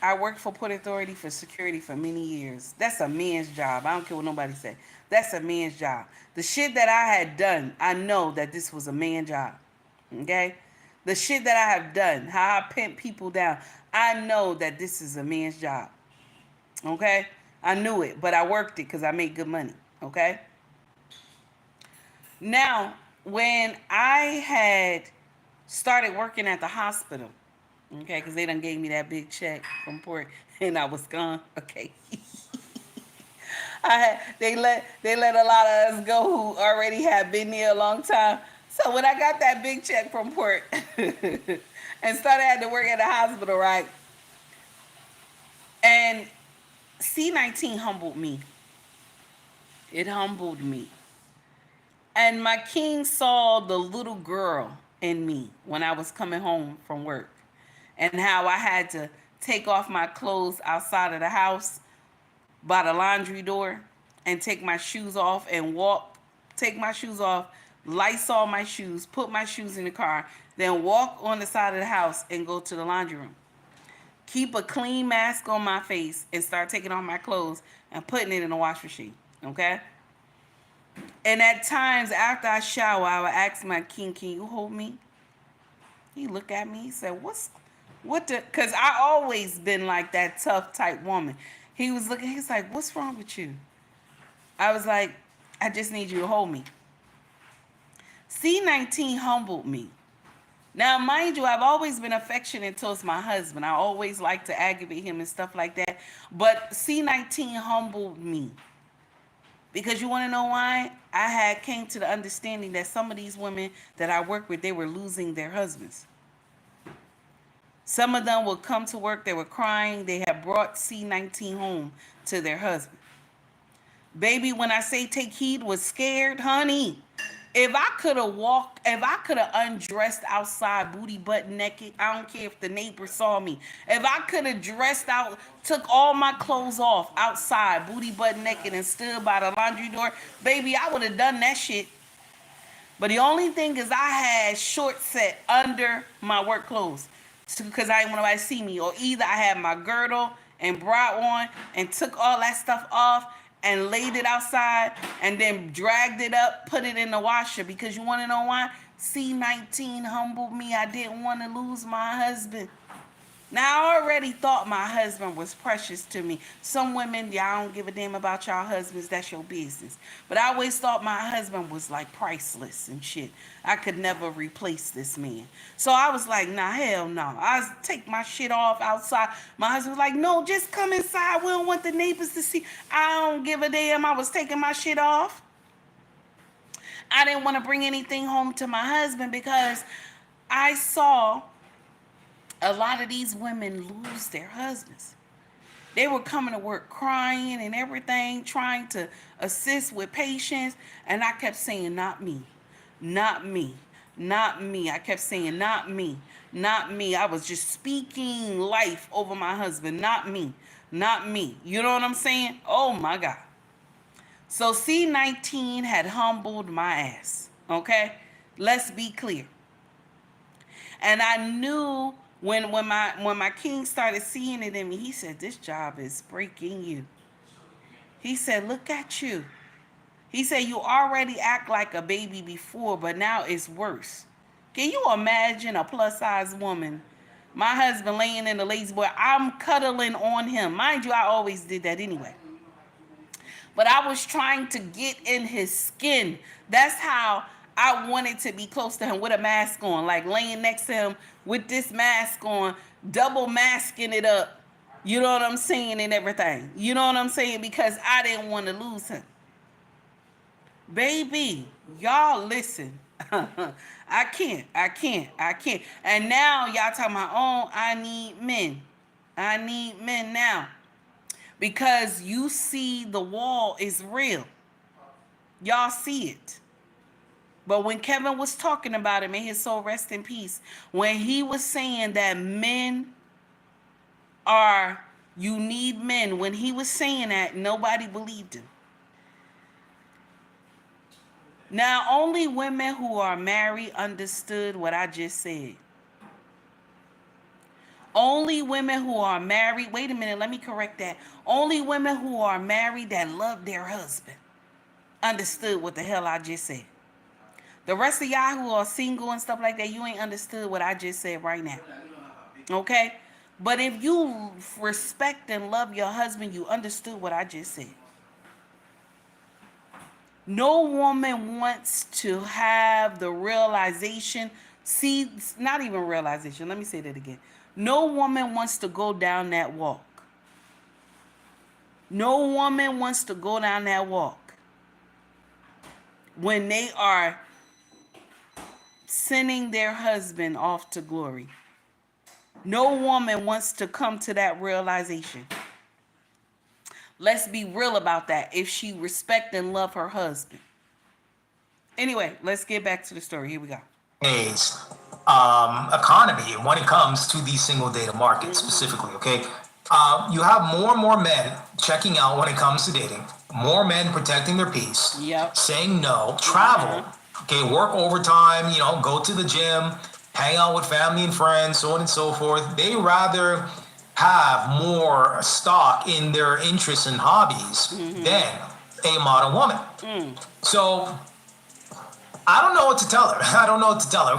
I worked for Port Authority for security for many years. That's a man's job. I don't care what nobody say. That's a man's job. The shit that I had done, I know that this was a man job. Okay? The shit that I have done, how I pimp people down, I know that this is a man's job. Okay? I knew it, but I worked it because I made good money. Okay? Now, when I had started working at the hospital, okay, because they done gave me that big check from Port, and I was gone. Okay. They let a lot of us go who already had been there a long time. So when I got that big check from Port and started had to work at the hospital, right? And C-19 humbled me. It humbled me. And my king saw the little girl in me when I was coming home from work, and how I had to take off my clothes outside of the house by the laundry door and take my shoes off and take my shoes off, Lysol my shoes, put my shoes in the car, then walk on the side of the house and go to the laundry room. Keep a clean mask on my face and start taking off my clothes and putting it in the wash machine, okay? And at times after I shower, I would ask my king, can you hold me? He looked at me, he said, because I always been like that tough type woman. He was looking, he's like, what's wrong with you? I was like, I just need you to hold me. C-19 humbled me. Now, mind you, I've always been affectionate towards my husband. I always like to aggravate him and stuff like that. But C-19 humbled me. Because you want to know why? I had came to the understanding that some of these women that I work with, they were losing their husbands. Some of them would come to work, they were crying. They had brought C-19 home to their husband. Baby, when I say Take Heed was scared, honey, if I could have undressed outside, booty butt naked, I don't care if the neighbor saw me. If I could have dressed out, took all my clothes off outside, booty butt naked, and stood by the laundry door, baby, I would have done that shit. But the only thing is I had short set under my work clothes because I didn't want nobody to see me. Or either I had my girdle and bra on and took all that stuff off and laid it outside and then dragged it up, put it in the washer. Because you want to know why? C-19 humbled me. I didn't want to lose my husband. Now, I already thought my husband was precious to me. Some women, y'all don't give a damn about y'all husbands. That's your business. But I always thought my husband was like priceless and shit. I could never replace this man. So I was like, nah, hell no. I take my shit off outside. My husband was like, no, just come inside. We don't want the neighbors to see. I don't give a damn. I was taking my shit off. I didn't want to bring anything home to my husband because I saw a lot of these women lose their husbands. They were coming to work crying and everything, trying to assist with patients. And I kept saying, not me, not me, not me. I kept saying, not me, not me. I was just speaking life over my husband. Not me, not me. You know what I'm saying? Oh my God. So C19 had humbled my ass. Okay? Let's be clear. And I knew when my king started seeing it in me, he said, this job is breaking you. He said, look at you. He said, you already act like a baby before, but now it's worse. Can you imagine a plus size woman? My husband laying in the lazy boy. I'm cuddling on him. Mind you, I always did that anyway. But I was trying to get in his skin. That's how I wanted to be close to him with a mask on, like laying next to him with this mask on, double masking it up. You know what I'm saying, and everything. You know what I'm saying? Because I didn't want to lose him. Baby, y'all listen. I can't. And now y'all talking about, oh, I need men. I need men now. Because you see the wall is real. Y'all see it. But when Kevin was talking about it, may his soul rest in peace, when he was saying that you need men, when he was saying that, nobody believed him. Now, only women who are married understood what I just said. Only women who are married, wait a minute, let me correct that. Only women who are married that love their husband understood what the hell I just said. The rest of y'all who are single and stuff like that, you ain't understood what I just said right now. Okay? But if you respect and love your husband, you understood what I just said. No woman wants to have the realization, see, not even realization, let me say that again. No woman wants to go down that walk. No woman wants to go down that walk when they are sending their husband off to glory. No woman wants to come to that realization. Let's be real about that if she respect and love her husband. Anyway, let's get back to the story. Here we go. Economy when it comes to the single data market specifically, okay? You have more and more men checking out when it comes to dating, more men protecting their peace, saying no, travel, okay, work overtime, go to the gym, hang out with family and friends, so on and so forth. They rather have more stock in their interests and hobbies than a modern woman. So I don't know what to tell her.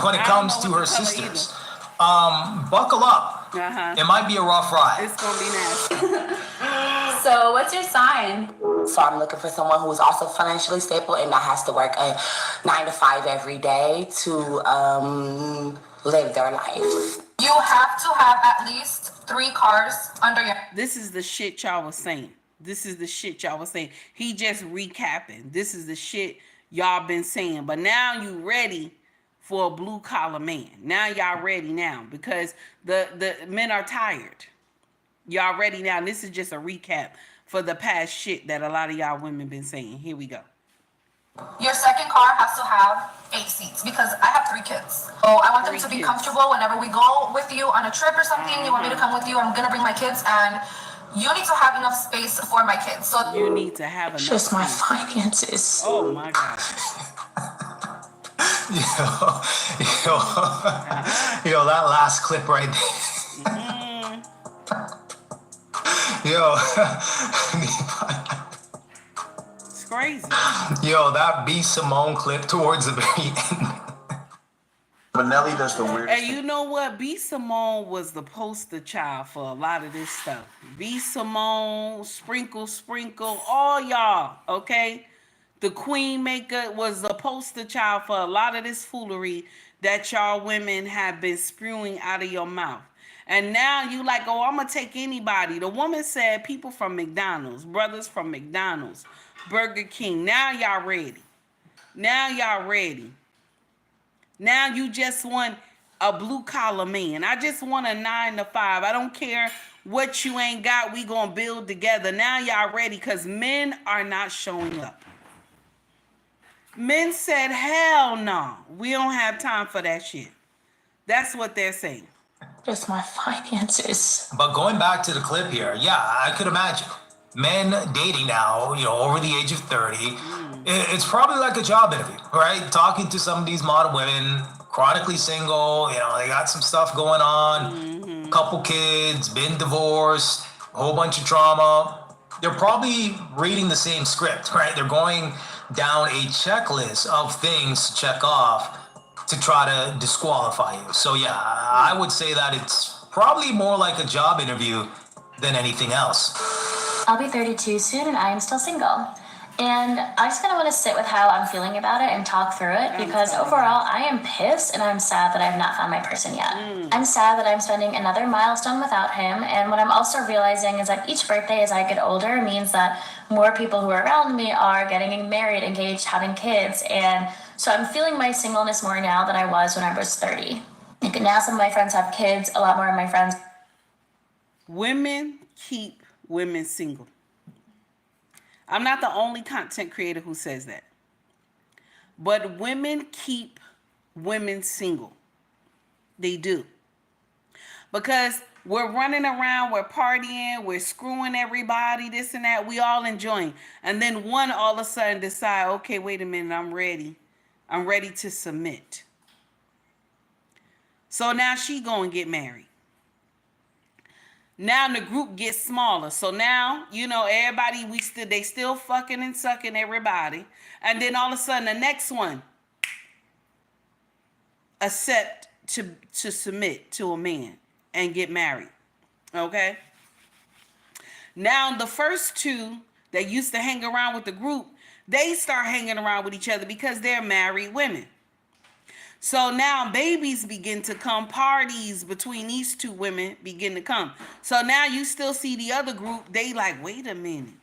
When it comes to her sisters. Buckle up. It might be a rough ride. It's gonna be nasty. So what's your sign? So I'm looking for someone who's also financially stable and not has to work a 9 to 5 every day to live their life. You have to have at least 3 cars under your... This is the shit y'all was saying. He just recapping. This is the shit y'all been saying. But now you ready for a blue collar man. Now y'all ready now because the men are tired. Y'all ready now. This is just a recap for the past shit that a lot of y'all women been saying. Here we go. Your second car has to have 8 seats because I have 3 kids. So I want them to be comfortable whenever we go with you on a trip or something. You want me to come with you? I'm going to bring my kids and you need to have enough space for my kids. So you need to have enough just my space. finances. Oh my God. That last clip right there. It's crazy. That B. Simone clip towards the very end. But Nelly does the weirdest And you know what? B. Simone was the poster child for a lot of this stuff. B. Simone, Sprinkle, all y'all, okay? The Queen Maker was the poster child for a lot of this foolery that y'all women have been spewing out of your mouth. And now you like, oh, I'm going to take anybody. The woman said people from McDonald's, brothers from McDonald's, Burger King. Now y'all ready. Now y'all ready. Now you just want a blue collar man. I just want a 9 to 5. I don't care what you ain't got. We gonna build together. Now y'all ready because men are not showing up. Men said, hell no. We don't have time for that shit. That's what they're saying. Just my finances. But going back to the clip here, yeah, I could imagine men dating now, over the age of 30. It's probably like a job interview, right? Talking to some of these modern women, chronically single, they got some stuff going on, couple kids, been divorced, a whole bunch of trauma. They're probably reading the same script, right? They're going down a checklist of things to check off to try to disqualify you. So yeah, I would say that it's probably more like a job interview than anything else. I'll be 32 soon and I am still single. And I just kind of want to sit with how I'm feeling about it and talk through it because overall I am pissed and I'm sad that I've not found my person yet. I'm sad that I'm spending another milestone without him. And what I'm also realizing is that each birthday as I get older means that more people who are around me are getting married, engaged, having kids. And so I'm feeling my singleness more now than I was when I was 30. Like now some of my friends have kids, a lot more of my friends. Women keep women single. I'm not the only content creator who says that. But women keep women single. They do. Because we're running around, we're partying, we're screwing everybody, this and that. We all enjoying. And then one all of a sudden decide, okay, wait a minute, I'm ready. I'm ready to submit. So now she gonna get married. Now the group gets smaller. So now, everybody, they still fucking and sucking everybody. And then all of a sudden the next one accept to submit to a man and get married. Okay? Now the first two that used to hang around with the group, they start hanging around with each other because they're married women. So now babies begin to come, parties between these two women begin to come. So now you still see the other group, they like, wait a minute.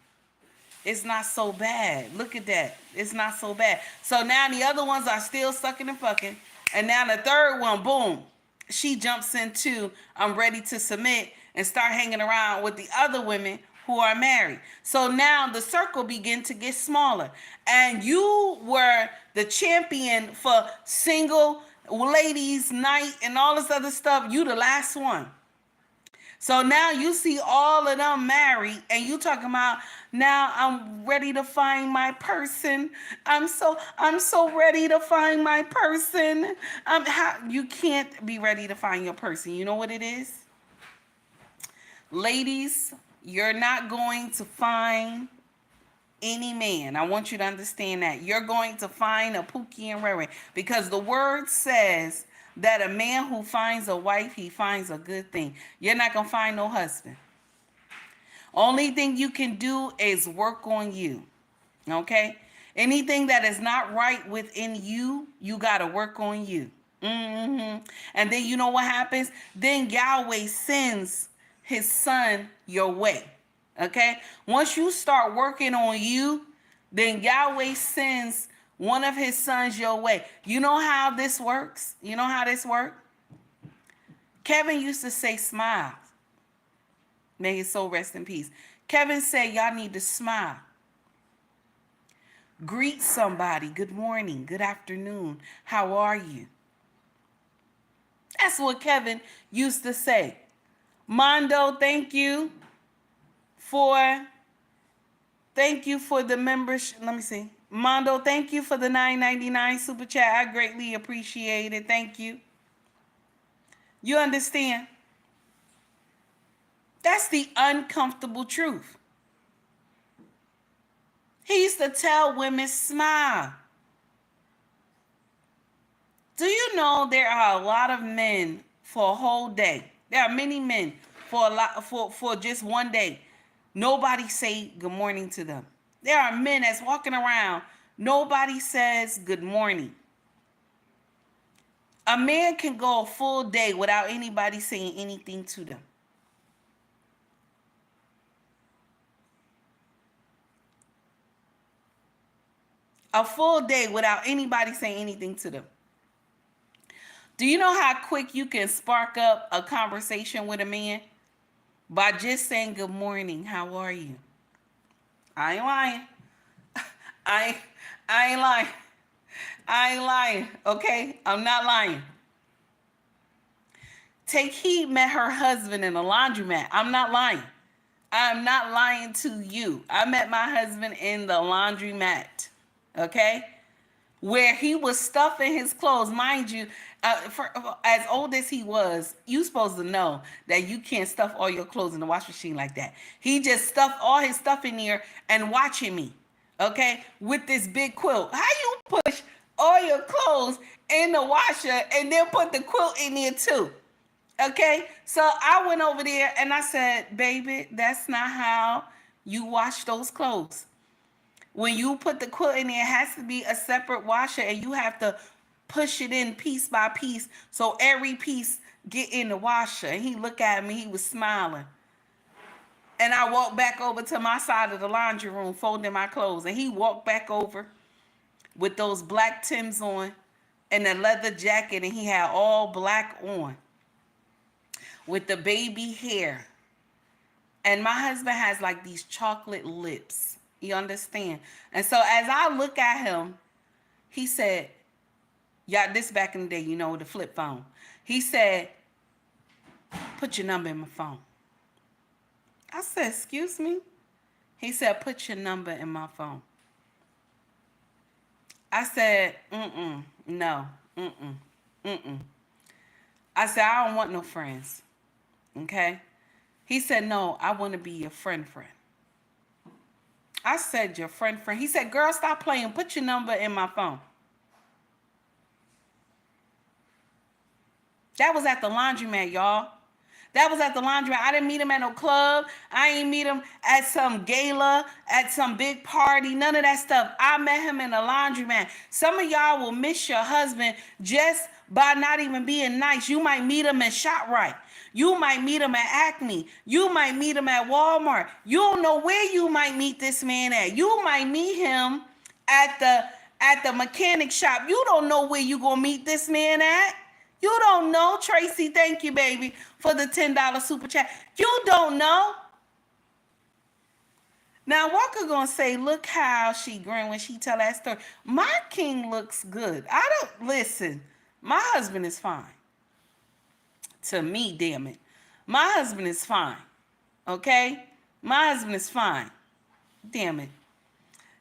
It's not so bad. Look at that. It's not so bad. So now the other ones are still sucking and fucking. And now the third one, boom, she jumps into, I'm ready to submit and start hanging around with the other women who are married. So now the circle begin to get smaller. And you were the champion for single ladies night and all this other stuff. You the last one. So now you see all of them married and you talking about, now I'm ready to find my person. I'm so ready to find my person. You can't be ready to find your person. You know what it is? Ladies, you're not going to find any man. I want you to understand that. You're going to find a Pookie and Rere because the word says that a man who finds a wife, he finds a good thing. You're not going to find no husband. Only thing you can do is work on you. Okay? Anything that is not right within you, you got to work on you. And then you know what happens? Then Yahweh sends his son your way. Okay? Once you start working on you, then Yahweh sends one of his sons your way. You know how this works? You know how this works? Kevin used to say smile. May his soul rest in peace. Kevin said y'all need to smile. Greet somebody. Good morning. Good afternoon. How are you? That's what Kevin used to say. Mondo, thank you for the membership. Let me see. Mondo, thank you for the $9.99 super chat. I greatly appreciate it. Thank you. You understand? That's the uncomfortable truth. He used to tell women, smile. Do you know there are a lot of men for a whole day? There are many men for just one day. Nobody say good morning to them. There are men that's walking around. Nobody says good morning. A man can go a full day without anybody saying anything to them. A full day without anybody saying anything to them. Do you know how quick you can spark up a conversation with a man? By just saying good morning, how are you? I ain't lying. I ain't lying. I ain't lying, okay? I'm not lying. Take Heed met her husband in a laundromat. I'm not lying. I'm not lying to you. I met my husband in the laundromat, okay? Where he was stuffing his clothes. Mind you, as old as he was, you supposed to know that you can't stuff all your clothes in the wash machine like that. He just stuffed all his stuff in there and watching me, okay, with this big quilt. How you push all your clothes in the washer and then put the quilt in there too? Okay, so I went over there and I said, baby, that's not how you wash those clothes. When you put the quilt in there, it has to be a separate washer and you have to push it in piece by piece so every piece get in the washer. And he looked at me, he was smiling. And I walked back over to my side of the laundry room, folding my clothes. And he walked back over with those black Timbs on and a leather jacket, and he had all black on with the baby hair. And my husband has like these chocolate lips. You understand? And so as I look at him, he said, yeah, this back in the day, you know, the flip phone. He said, put your number in my phone. I said, excuse me? He said, put your number in my phone. I said, no, I said, I don't want no friends, okay? He said, no, I want to be your friend. I said, your friend. He said, girl, stop playing. Put your number in my phone. That was at the laundromat, y'all. That was at the laundromat. I didn't meet him at no club. I ain't meet him at some gala, at some big party, none of that stuff. I met him in the laundromat. Some of y'all will miss your husband just by not even being nice. You might meet him at ShopRite. You might meet him at Acme. You might meet him at Walmart. You don't know where you might meet this man at. You might meet him at the mechanic shop. You don't know where you gonna meet this man at. You don't know. Tracy, thank you, baby, for the $10 super chat. You don't know. Now, Walker gonna say, look how she grin when she tell that story. My king looks good. Listen, my husband is fine. To me, damn it. My husband is fine. Okay? My husband is fine. Damn it.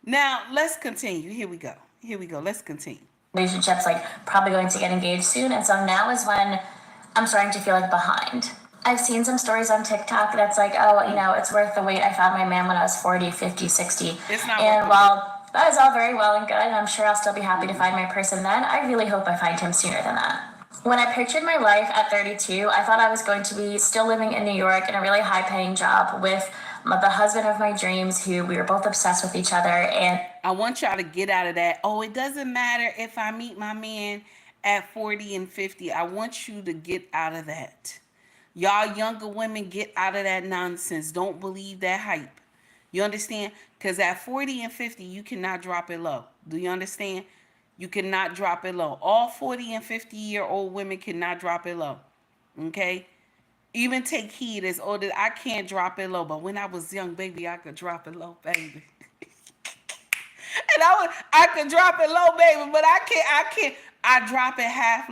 Now, let's continue. Here we go. Let's continue. Relationships, like probably going to get engaged soon. And so now is when I'm starting to feel like behind. I've seen some stories on TikTok that's like, oh, you know, it's worth the wait. I found my man when I was 40, 50, 60. It's not and while that is all very well and good, and I'm sure I'll still be happy to find my person then, I really hope I find him sooner than that. When I pictured my life at 32, I thought I was going to be still living in New York in a really high-paying job with the husband of my dreams, who we were both obsessed with each other. And I want y'all to get out of that. Oh, it doesn't matter if I meet my man at 40 and 50. I want you to get out of that. Y'all younger women, get out of that nonsense. Don't believe that hype. You understand? Because at 40 and 50, you cannot drop it low. Do you understand? You cannot drop it low. All 40 and 50-year-old women cannot drop it low. Okay? Even Take Heed as old as I can't drop it low. But when I was young, baby, I could drop it low, baby. And I could drop it low, baby, but I can't. I drop it half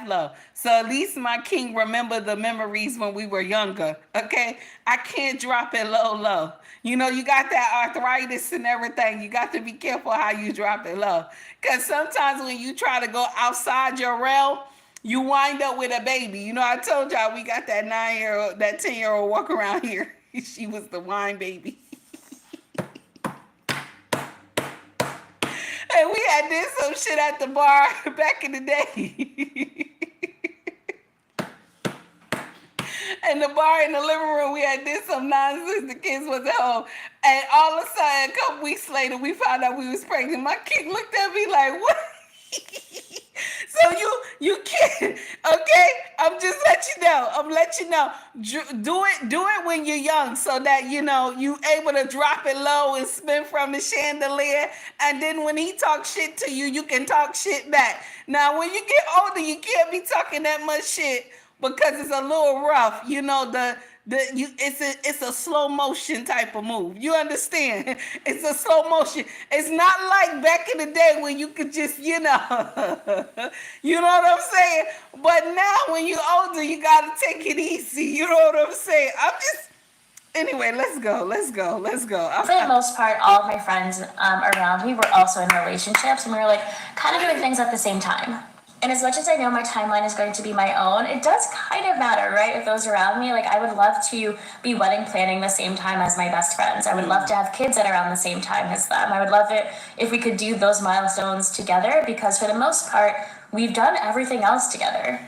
low. So at least my king remember the memories when we were younger. Okay? I can't drop it low. You know, you got that arthritis and everything. You got to be careful how you drop it low. Because sometimes when you try to go outside your realm, you wind up with a baby. You know, I told y'all we got that 9-year-old, that 10-year-old walk around here. She was the wine baby. And we had did some shit at the bar back in the day. In the bar in the living room, we had did some nonsense. The kids was at home, and all of a sudden, a couple weeks later, we found out we was pregnant. My kid looked at me like, "What?" So you can't. Okay, I'm just let you know. I'm let you know. Do it when you're young, so that you able to drop it low and spin from the chandelier. And then when he talks shit to you, you can talk shit back. Now, when you get older, you can't be talking that much shit, because it's a little rough. It's a slow motion type of move. You understand? It's a slow motion. It's not like back in the day when you could just, you know what I'm saying? But now when you're older, you gotta take it easy. You know what I'm saying? Anyway, let's go. For the most part, all of my friends around me were also in relationships, and we were like kind of doing things at the same time. And as much as I know my timeline is going to be my own, it does kind of matter, right? With those around me, like I would love to be wedding planning the same time as my best friends. I would love to have kids at around the same time as them. I would love it if we could do those milestones together, because for the most part, we've done everything else together.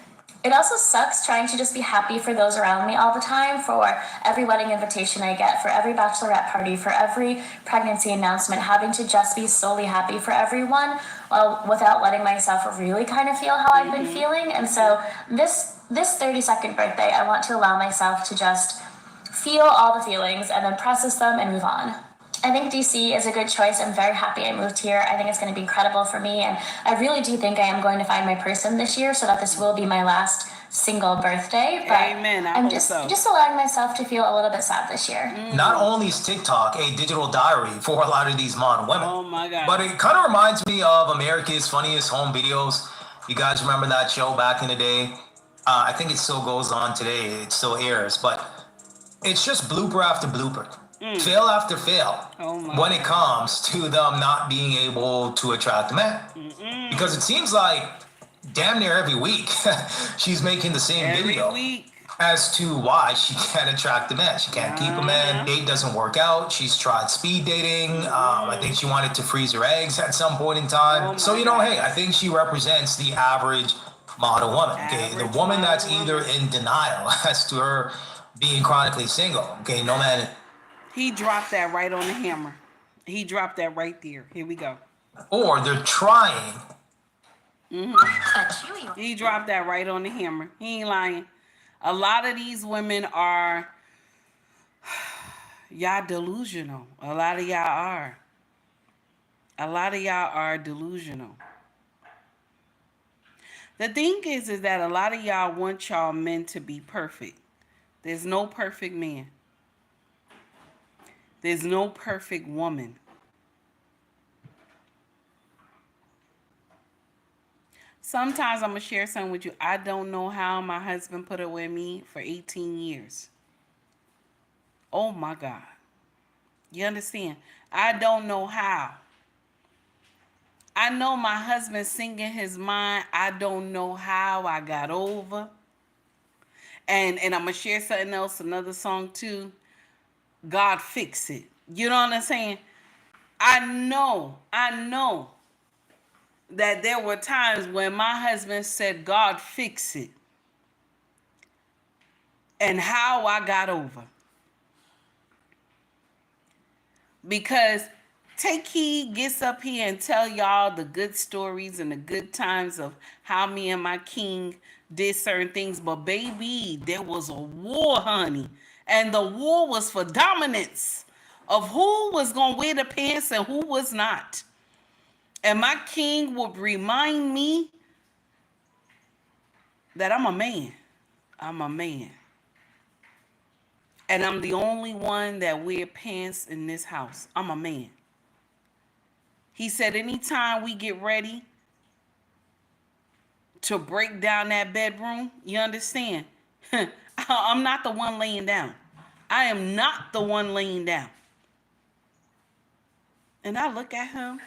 It also sucks trying to just be happy for those around me all the time, for every wedding invitation I get, for every bachelorette party, for every pregnancy announcement, having to just be solely happy for everyone, without letting myself really kind of feel how I've been feeling. And so this 32nd birthday, I want to allow myself to just feel all the feelings and then process them and move on. I think DC is a good choice. I'm very happy I moved here. I think it's going to be incredible for me. And I really do think I am going to find my person this year, so that this will be my last single birthday. But Amen. I'm just allowing myself to feel a little bit sad this year. Not only is TikTok a digital diary for a lot of these modern women, oh my God, but it kind of reminds me of America's Funniest Home Videos. You guys remember that show back in the day? I think it still goes on today. It still airs, but it's just blooper after blooper. Fail after fail when it comes to them not being able to attract a man. Because it seems like damn near every week she's making the same video as to why she can't attract a man. She can't keep a man. Date doesn't work out. She's tried speed dating. I think she wanted to freeze her eggs at some point in time. So, hey, I think she represents the average model woman. Okay, the woman that's either in denial as to her being chronically single. Okay, no man. He dropped that right on the hammer. He dropped that right there. Here we go. Or they're trying. He dropped that right on the hammer. He ain't lying. A lot of these women are, y'all delusional. A lot of y'all are. A lot of y'all are delusional. The thing is that a lot of y'all want y'all men to be perfect. There's no perfect man. There's no perfect woman. Sometimes I'm going to share something with you. I don't know how my husband put it with me for 18 years. Oh my God. You understand? I don't know how. I know my husband singing his mind. I don't know how I got over. And I'm going to share something else, another song too. God fix it. You know what I'm saying? I know that there were times when my husband said, God fix it. And how I got over. Because take heed gets up here and tell y'all the good stories and the good times of how me and my king did certain things. But baby, there was a war, honey. And the war was for dominance of who was going to wear the pants and who was not. And my king would remind me that I'm a man. I'm a man. And I'm the only one that wear pants in this house. I'm a man. He said anytime we get ready to break down that bedroom, you understand? I'm not the one laying down. I am not the one laying down. And I look at him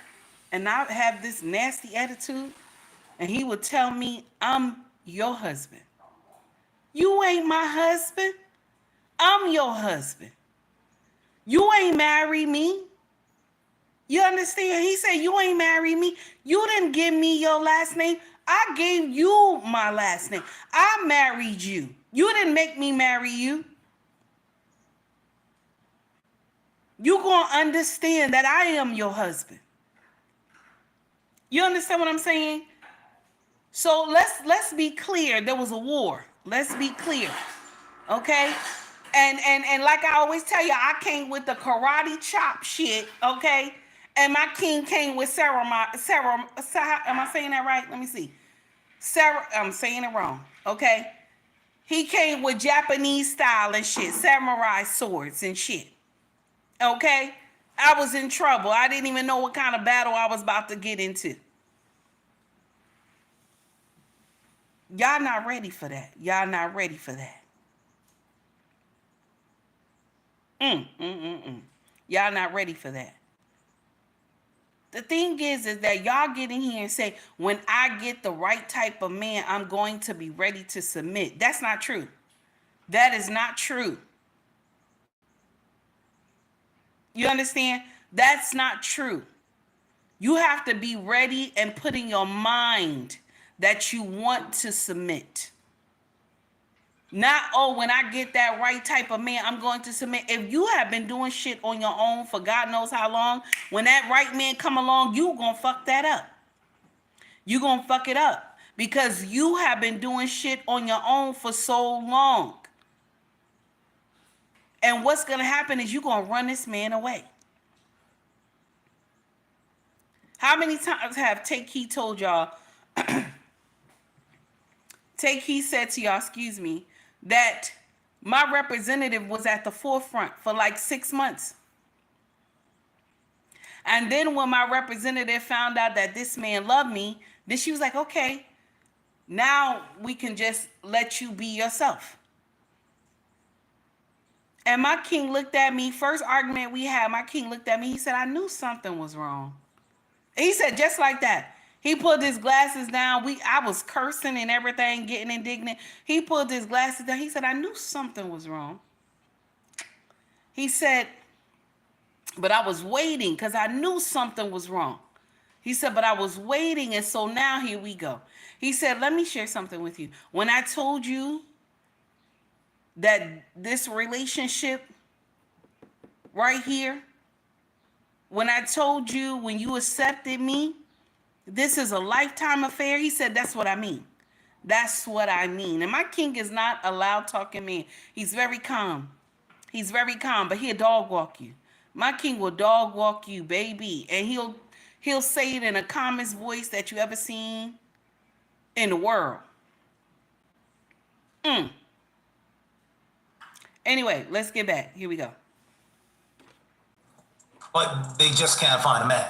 and I have this nasty attitude and he would tell me, I'm your husband. You ain't my husband. I'm your husband. You ain't married me. You understand? He said, you ain't married me. You didn't give me your last name. I gave you my last name. I married you. You didn't make me marry you. You gonna understand that I am your husband. You understand what I'm saying? So let's be clear. There was a war. Let's be clear. Okay? And like I always tell you, I came with the karate chop shit, okay? And my king came with Sarah, am I saying that right? Let me see. Sarah, I'm saying it wrong, okay? He came with Japanese style and shit, samurai swords and shit, okay? I was in trouble. I didn't even know what kind of battle I was about to get into. Y'all not ready for that. Y'all not ready for that. Y'all not ready for that. The thing is that y'all get in here and say, when I get the right type of man, I'm going to be ready to submit. That's not true. That is not true. You understand? That's not true. You have to be ready and put in your mind that you want to submit. Not, oh, when I get that right type of man, I'm going to submit. If you have been doing shit on your own for God knows how long, when that right man come along, you gonna fuck that up. You gonna fuck it up because you have been doing shit on your own for so long. And what's gonna happen is you gonna run this man away. How many times have Take Heed told y'all, Take Heed said to y'all, excuse me, that my representative was at the forefront for like 6 months. And then when my representative found out that this man loved me, then she was like, okay, now we can just let you be yourself. And my king looked at me, first argument we had, my king looked at me, he said, I knew something was wrong. And he said, just like that. He pulled his glasses down. I was cursing and everything, getting indignant. He pulled his glasses down. He said, I knew something was wrong. He said, but I was waiting because I knew something was wrong. He said, but I was waiting, and so now here we go. He said, let me share something with you. When I told you that this relationship right here, when I told you, when you accepted me, this is a lifetime affair, he said, that's what I mean. That's what I mean. And my king is not a loud talking man. He's very calm. He's very calm, but he'll dog walk you. My king will dog walk you, baby. And he'll say it in the calmest voice that you ever seen in the world. Anyway, let's get back. Here we go. But they just can't find a man.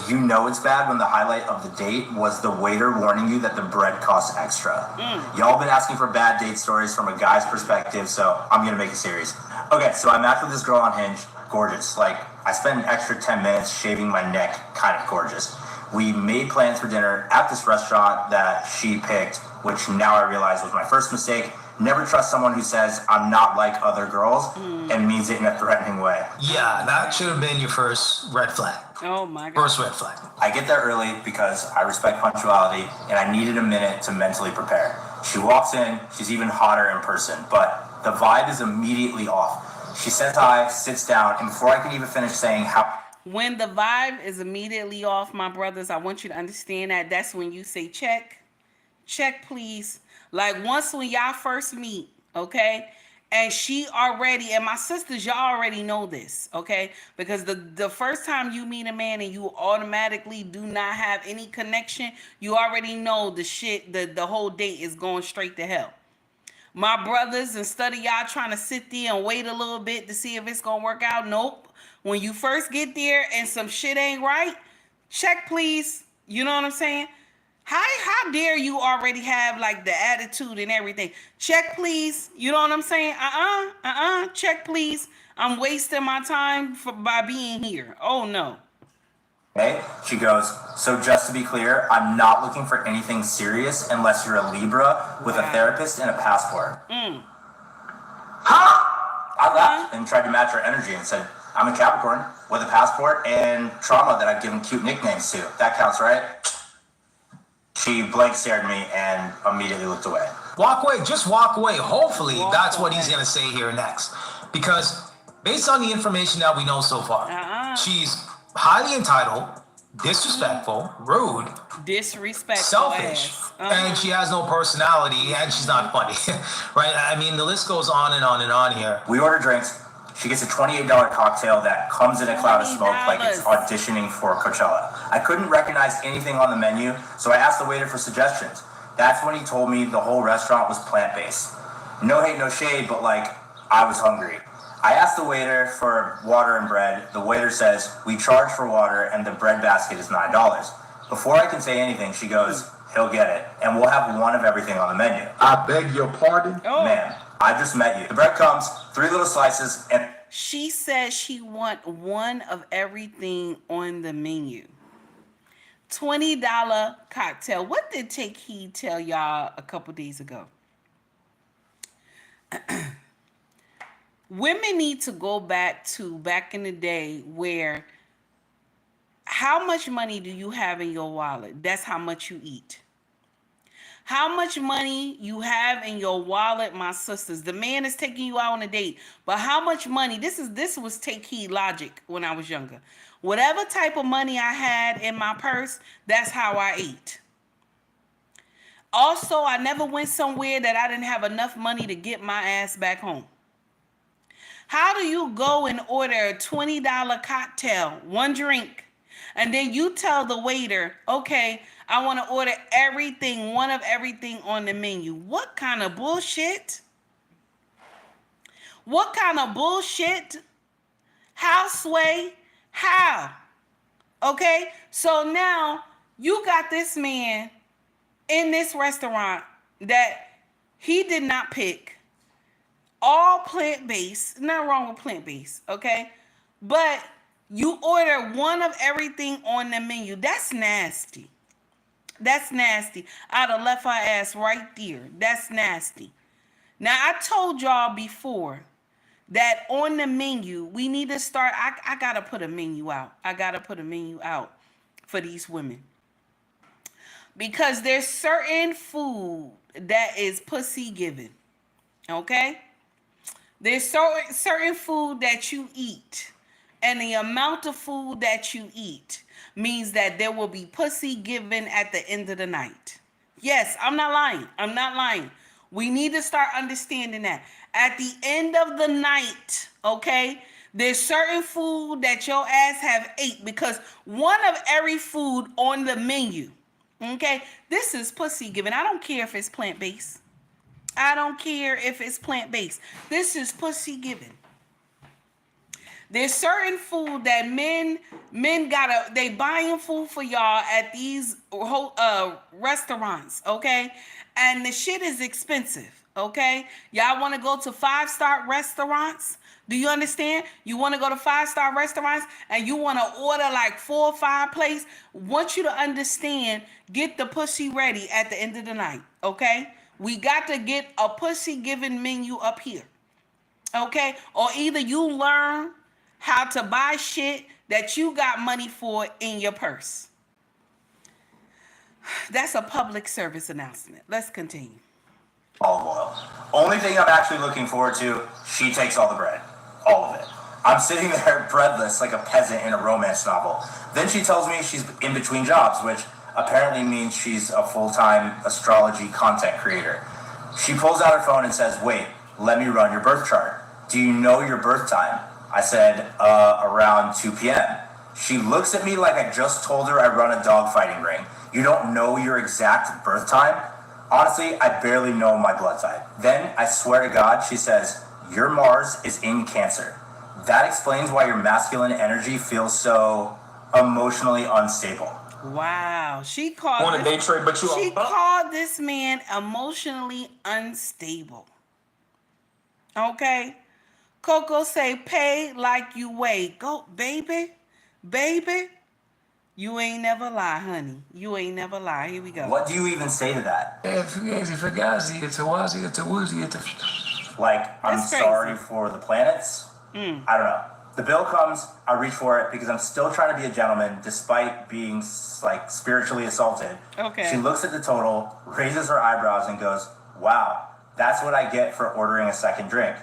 You know it's bad when the highlight of the date was the waiter warning you that the bread costs extra. Y'all been asking for bad date stories from a guy's perspective, so I'm gonna make it serious. Okay, so I matched with this girl on Hinge, gorgeous. Like, I spent an extra 10 minutes shaving my neck, kind of gorgeous. We made plans for dinner at this restaurant that she picked, which now I realize was my first mistake. Never trust someone who says, I'm not like other girls, and means it in a threatening way. Yeah, that should have been your first red flag. Oh my God. First red flag. I get there early because I respect punctuality, and I needed a minute to mentally prepare. She walks in, she's even hotter in person, but the vibe is immediately off. She says hi, sits down, and before I can even finish saying how... When the vibe is immediately off, my brothers, I want you to understand that that's when you say check, please. Like once when y'all first meet, okay? And she already, and my sisters, y'all already know this, okay? Because the first time you meet a man and you automatically do not have any connection, you already know the shit, the whole date is going straight to hell. My brothers, instead of y'all trying to sit there and wait a little bit to see if it's gonna work out, nope. When you first get there and some shit ain't right, check please. You know what I'm saying? How dare you already have like the attitude and everything? Check please. You know what I'm saying? Check please. I'm wasting my time by being here. Oh no. Okay, she goes, so just to be clear, I'm not looking for anything serious unless you're a Libra with a therapist and a passport. Huh? I laughed and tried to match her energy and said, I'm a Capricorn with a passport and trauma that I've given cute nicknames to. That counts, right? She blank stared at me and immediately looked away. Walk away, just walk away. Hopefully, that's what he's going to say here next. Because based on the information that we know so far, she's highly entitled, disrespectful, rude, selfish, and she has no personality, and she's not funny, right? I mean, the list goes on and on and on here. We order drinks. She gets a $28 cocktail that comes in a cloud of smoke like it's auditioning for Coachella. I couldn't recognize anything on the menu, so I asked the waiter for suggestions. That's when he told me the whole restaurant was plant-based. No hate, no shade, but like, I was hungry. I asked the waiter for water and bread. The waiter says, we charge for water and the bread basket is $9. Before I can say anything, she goes, he'll get it, and we'll have one of everything on the menu. I beg your pardon? Ma'am, I just met you. The bread comes, 3 little slices, and... She says she want one of everything on the menu. $20 cocktail. What did Take Heed tell y'all a couple days ago? Women need to go back in the day where how much money do you have in your wallet? That's how much you eat. How much money you have in your wallet, my sisters. The man is taking you out on a date, but how much money? This was Take Heed logic when I was younger. Whatever type of money I had in my purse, that's how I ate. Also, I never went somewhere that I didn't have enough money to get my ass back home. How do you go and order a $20 cocktail, one drink, and then you tell the waiter, okay, I want to order everything, one of everything on the menu? What kind of bullshit? What kind of bullshit? How, Sway? How? Okay, so now you got this man in this restaurant that he did not pick. All plant-based. Nothing wrong with plant-based, okay? But you order one of everything on the menu. That's nasty. That's nasty. I'd have left her ass right there. That's nasty. Now, I told y'all before that on the menu, we need to start. I got to put a menu out. I got to put a menu out for these women. Because there's certain food that is pussy given. Okay? There's certain food that you eat, and the amount of food that you eat means that there will be pussy given at the end of the night. Yes, I'm not lying. I'm not lying. We need to start understanding that. At the end of the night, okay, there's certain food that your ass have ate because one of every food on the menu, okay, this is pussy given. I don't care if it's plant-based. I don't care if it's plant-based. This is pussy given. There's certain food that men they buying food for y'all at these restaurants, okay? And the shit is expensive, okay? Y'all want to go to 5-star restaurants? Do you understand? You want to go to 5-star restaurants and you want to order like 4 or 5 plates? Want you to understand, get the pussy ready at the end of the night, okay? We got to get a pussy given menu up here. Okay? Or either you learn how to buy shit that you got money for in your purse. That's a public service announcement. Let's continue. Olive oil. Only thing I'm actually looking forward to, she takes all the bread. All of it. I'm sitting there breadless like a peasant in a romance novel. Then she tells me she's in between jobs, which apparently means she's a full-time astrology content creator. She pulls out her phone and says, wait, let me run your birth chart. Do you know your birth time? I said, around 2 p.m. She looks at me like I just told her I run a dogfighting ring. You don't know your exact birth time? Honestly, I barely know my blood type. Then, I swear to God, she says, your Mars is in Cancer. That explains why your masculine energy feels so emotionally unstable. Wow, she called this man emotionally unstable. Okay, Coco say, pay like you weigh. Go, baby. You ain't never lie, honey. You ain't never lie. Here we go. What do you even say to that? like I'm That's sorry crazy. for the planets. I don't know. The bill comes, I reach for it because I'm still trying to be a gentleman despite being like spiritually assaulted. Okay. She looks at the total, raises her eyebrows, and goes, "Wow, that's what I get for ordering a second drink."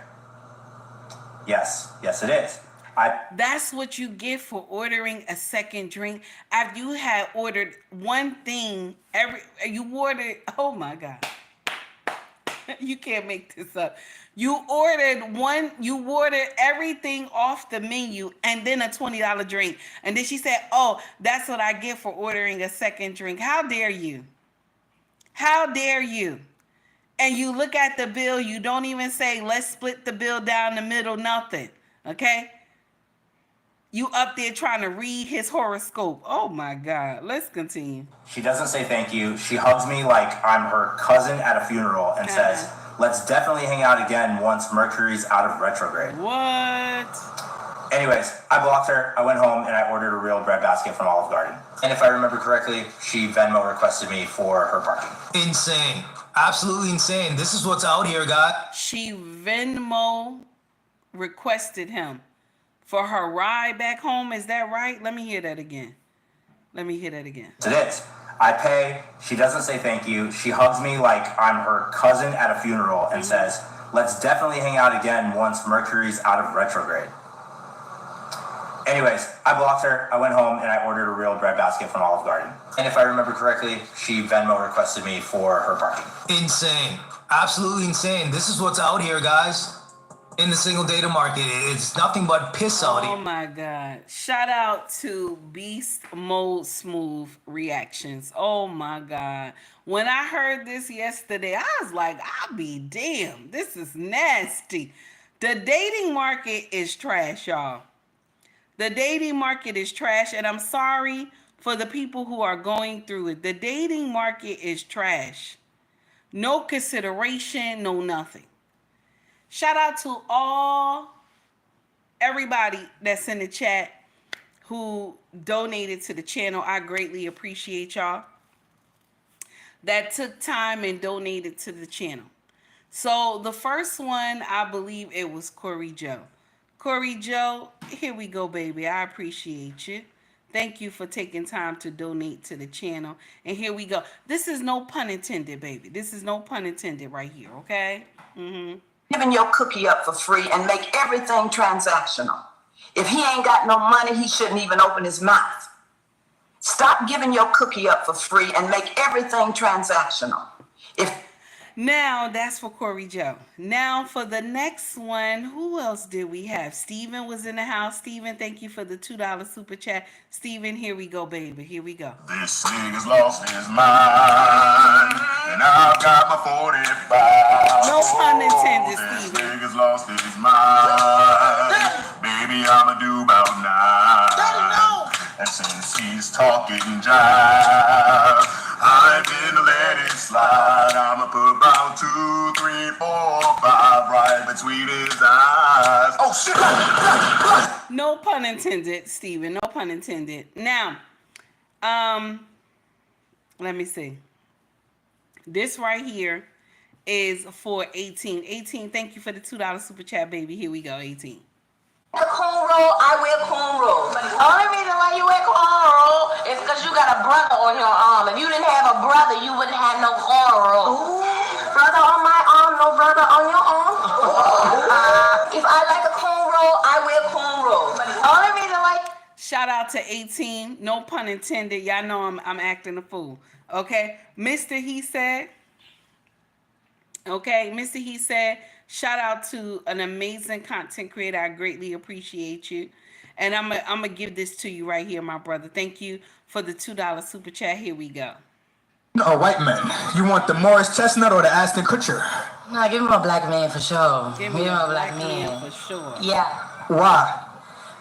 Yes, it is. That's what you get for ordering a second drink after you had ordered one thing. Oh my God. You can't make this up. You ordered everything off the menu and then a $20 drink. And then she said, "Oh, that's what I get for ordering a second drink." How dare you? How dare you? And you look at the bill, you don't even say, "Let's split the bill down the middle," nothing. Okay? You up there trying to read his horoscope. Oh my God. Let's continue. She doesn't say thank you. She hugs me like I'm her cousin at a funeral and says, "Let's definitely hang out again once Mercury's out of retrograde." What? Anyways, I blocked her. I went home and I ordered a real breadbasket from Olive Garden. And if I remember correctly, she Venmo requested me for her parking. Insane. Absolutely insane. This is what's out here, guys. She Venmo requested him for her ride back home. Is that right? Let me hear that again. It is. I pay. She doesn't say thank you. She hugs me like I'm her cousin at a funeral and says, "Let's definitely hang out again once Mercury's out of retrograde." Anyways, I blocked her. I went home and I ordered a real breadbasket from Olive Garden. And if I remember correctly, she Venmo requested me for her parking. Insane. Absolutely insane. This is what's out here, guys. In the single data market, it's nothing but piss out here. Oh my God. Shout out to Beast Mode Smooth Reactions. Oh my God. When I heard this yesterday, I was like, I'll be damned. This is nasty. The dating market is trash, y'all. The dating market is trash, and I'm sorry for the people who are going through it. The dating market is trash. No consideration, no nothing. Shout out to everybody that's in the chat who donated to the channel. I greatly appreciate y'all that took time and donated to the channel. So the first one, I believe it was Corey Joe. Corey Joe, here we go, baby. I appreciate you. Thank you for taking time to donate to the channel. And here we go. This is no pun intended, baby. This is no pun intended right here, okay? Giving your cookie up for free and make everything transactional. If he ain't got no money, he shouldn't even open his mouth. Stop giving your cookie up for free and make everything transactional. Now, that's for Corey Joe. Now, for the next one, who else did we have? Steven was in the house. Steven, thank you for the $2 super chat. Steven, here we go, baby. Here we go. This nigga's lost his mind, and I've got my 45. No pun intended, This Steven. nigga's lost his mind. Baby, I'ma do about 9. And since he's talking jive, I'm gonna let it slide. I'ma put about 2, 3, 4, 5 right between his eyes. Oh shit! No pun intended, Steven. No pun intended. Now, let me see. This right here is for 18. 18, thank you for the $2 super chat, baby. Here we go, 18. A cornrow, I wear cornrow. Only reason why you wear cornrow is because you got a brother on your arm. If you didn't have a brother, you wouldn't have no cornrow. Brother on my arm, no brother on your arm. If I like a cornrow, I wear cornrow. Only reason why. Shout out to 18. No pun intended. Y'all know I'm acting a fool. Okay, Mr. He Said. Okay, Mr. He Said. Shout out to an amazing content creator. I greatly appreciate you. And I'm gonna give this to you right here, my brother. Thank you for the $2 super chat. Here we go. No, white man. You want the Morris Chestnut or the Aston Kutcher? Nah, give him a black man for sure. Give me a black man for sure. Yeah. Why?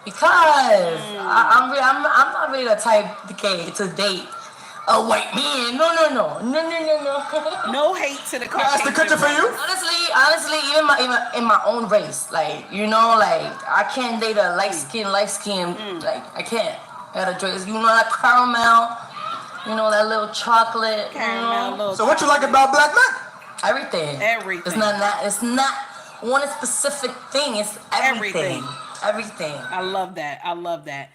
Because I'm not really the type to date a white man. No. No hate to the Aston Kutcher for you? Honestly, even in my own race, like, you know, like, I can't date a light skin, like, I can't. I gotta drink, you know, that caramel, you know, that little chocolate, Caramel, you know? So what you like about black men? Everything. Everything. It's not want a specific thing. It's everything. Everything. I love that. I love that.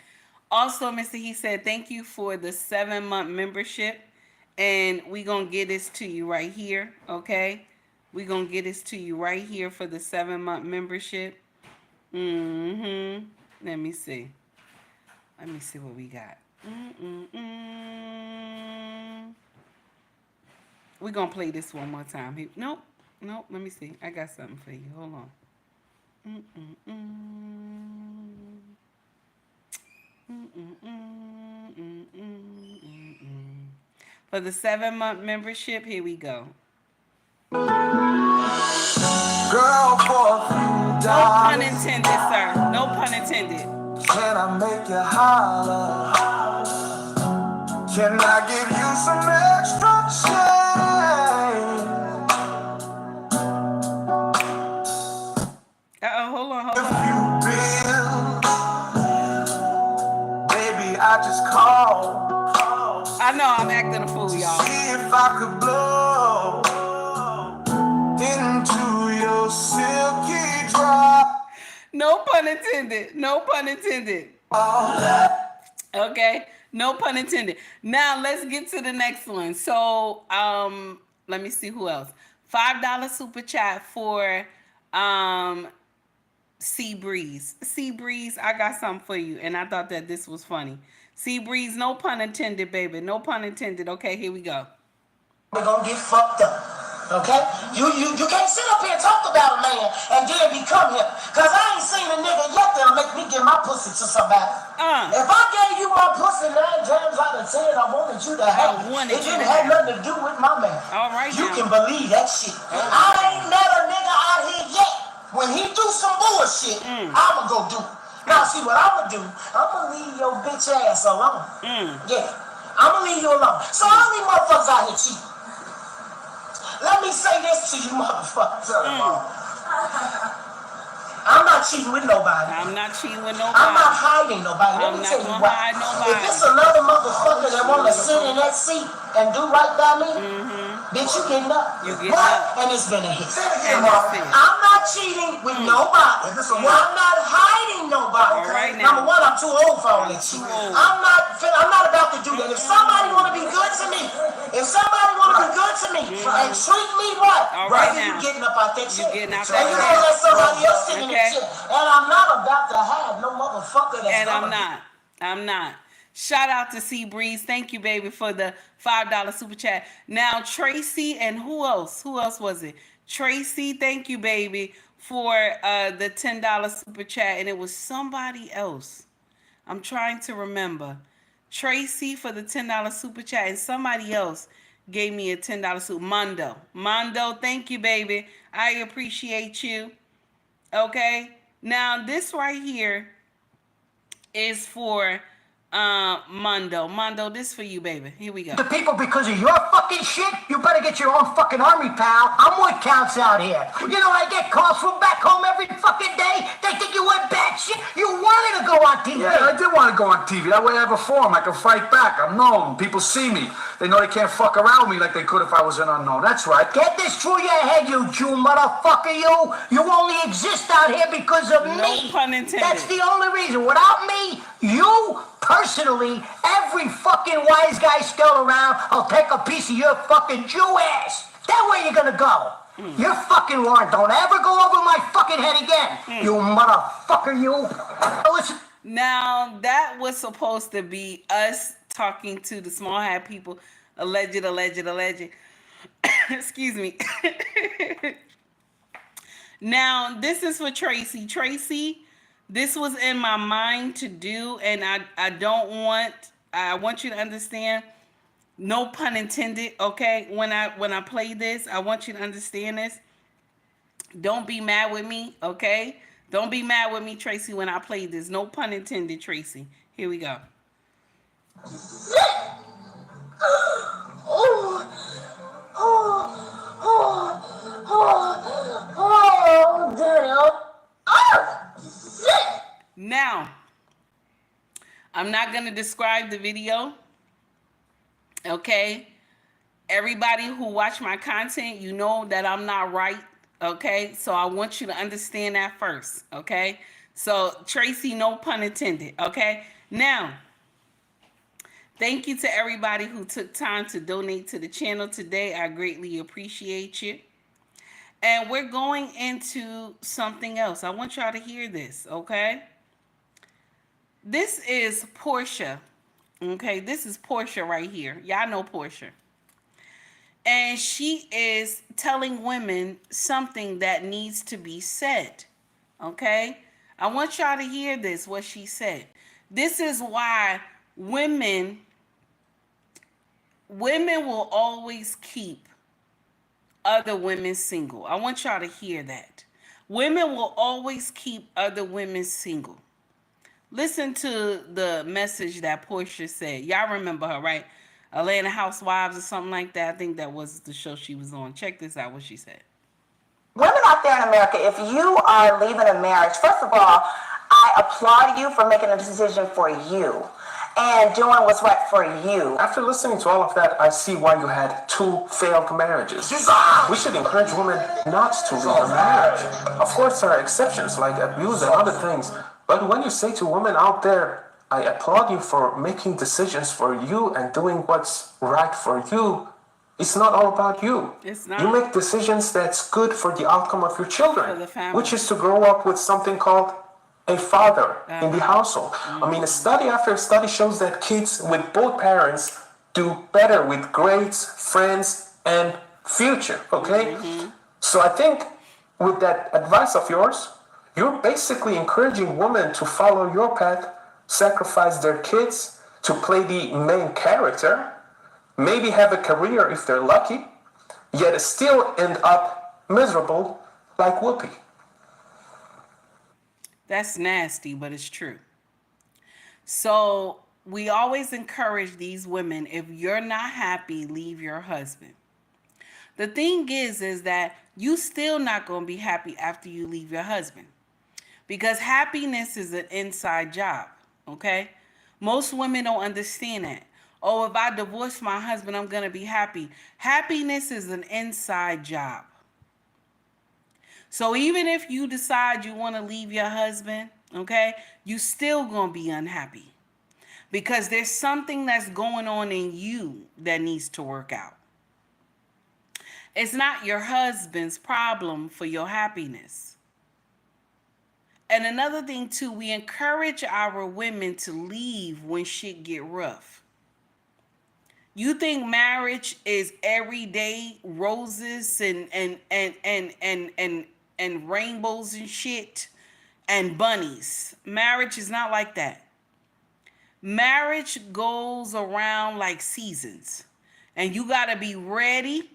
Also, Mr. He said, thank you for the 7-month membership. And we going to get this to you right here. Okay. We going to get this to you right here for the 7-month membership. Mm-hmm. Let me see. Let me see what we got. We're going to play this one more time. Nope. Nope. Let me see. I got something for you. Hold on. For the 7-month membership, here we go. Girl, for a few No pun dollars, intended, sir. No pun intended. can I make you holler? Can I give you some extra change? Hold on. If you bill, baby, I just called. I know I'm acting a fool, y'all. See if I could blow into your silky drop. No pun intended. No pun intended. Okay. No pun intended. Now let's get to the next one. So, let me see who else. $5 super chat for Sea Breeze. Sea Breeze, I got something for you, and I thought that this was funny. Sea Breeze, no pun intended, baby. No pun intended. Okay, here we go. We're gonna get fucked up. Okay? You can't sit up here and talk about a man and then become him. Cause I ain't seen a nigga yet that'll make me give my pussy to somebody. If I gave you my pussy 9 times out of 10, I wanted you to have it. It didn't have nothing to do with my man. All right, you can believe that shit. I ain't met a nigga out here yet. When he do some bullshit, I'ma go do it. Now see what I'ma do? I'ma leave your bitch ass alone. Yeah. I'ma leave you alone. So all these motherfuckers out here cheating. Let me say this to you motherfuckers. I'm not cheating with nobody. I'm not cheating with nobody. I'm not hiding nobody. Let me tell you what. If it's another motherfucker that wanna sit in that seat and do right by me, bitch, you getting up. You getting up. And it's been a hit. And that's it. I'm not cheating with nobody. I'm not hiding nobody. All right now. Number one, I'm too old for all that shit. I'm not about to do that. If somebody wanna be good to me, and treat me right, you getting up out that shit. Getting out and you gonna let somebody else sit in that shit. And I'm not about to have no motherfucker that's And I'm not. Shout out to Sea Breeze. Thank you, baby, for the $5 super chat. Now, Tracy and who else? Who else was it? Tracy, thank you, baby, for the $10 super chat. And it was somebody else. I'm trying to remember. Tracy for the $10 super chat, and somebody else gave me a $10 super. Mondo, thank you, baby. I appreciate you. Okay. Now, this right here is for Mondo, this for you, baby. Here we go. The people, because of your fucking shit, you better get your own fucking army, pal. I'm what counts out here. You know, I get calls from back home every fucking day. They think you went bad shit. You wanted to go on TV. Yeah, I did want to go on TV. That way I have a forum. I can fight back. I'm known. People see me. They know they can't fuck around with me like they could if I was an unknown. That's right. Get this through your head, you Jew motherfucker, you. You only exist out here because of me. No pun intended. That's the only reason. Without me, you personally, every fucking wise guy still around, I'll take a piece of your fucking Jew ass. That way you're gonna go. Your fucking warrant don't ever go over my fucking head again. You motherfucker, you. Listen. Now, that was supposed to be us talking to the small hat people. Alleged. Excuse me. Now, this is for Tracy. Tracy, this was in my mind to do, and I want you to understand, no pun intended, okay? When I play this, I want you to understand this. Don't be mad with me, okay? Don't be mad with me, Tracy, when I play this. No pun intended, Tracy. Here we go. Now, I'm not going to describe the video, okay? Everybody who watch my content, you know that I'm not right, Okay, so I want you to understand that first. Okay, so Tracy, no pun intended. Okay, now thank you to everybody who took time to donate to the channel today. I greatly appreciate you. And we're going into something else. I want y'all to hear this, okay? This is Portia. Okay, this is Portia right here. Y'all know Portia. And she is telling women something that needs to be said. Okay? I want y'all to hear this, what she said. This is why women will always keep other women single. I want y'all to hear that. Women will always keep other women single. Listen to the message that Portia said. Y'all remember her, right? Atlanta Housewives or something like that. I think that was the show she was on. Check this out, what she said. Women out there in America, if you are leaving a marriage, first of all, I applaud you for making a decision for you and doing what's right for you. After listening to all of that, I see why you had 2 failed marriages. We should encourage women not to leave a marriage. Of course, there are exceptions like abuse and other things, but when you say to women out there, I applaud you for making decisions for you and doing what's right for you, it's not all about you. It's not. You make decisions that's good for the outcome of your children, For the family. which is to grow up with something called a father in the household. I mean, a study after study shows that kids with both parents do better with grades, friends, and future, okay? So I think with that advice of yours, you're basically encouraging women to follow your path, sacrifice their kids to play the main character, maybe have a career if they're lucky, yet still end up miserable like Whoopi. That's nasty, but it's true. So we always encourage these women, if you're not happy, leave your husband. The thing is that you still not going to be happy after you leave your husband. Because happiness is an inside job, okay? Most women don't understand that. Oh, if I divorce my husband, I'm going to be happy. Happiness is an inside job. So even if you decide you want to leave your husband, okay, you still going to be unhappy. Because there's something that's going on in you that needs to work out. It's not your husband's problem for your happiness. And another thing too, we encourage our women to leave when shit get rough. You think marriage is everyday roses and rainbows and shit and bunnies. Marriage is not like that. Marriage goes around like seasons. And you got to be ready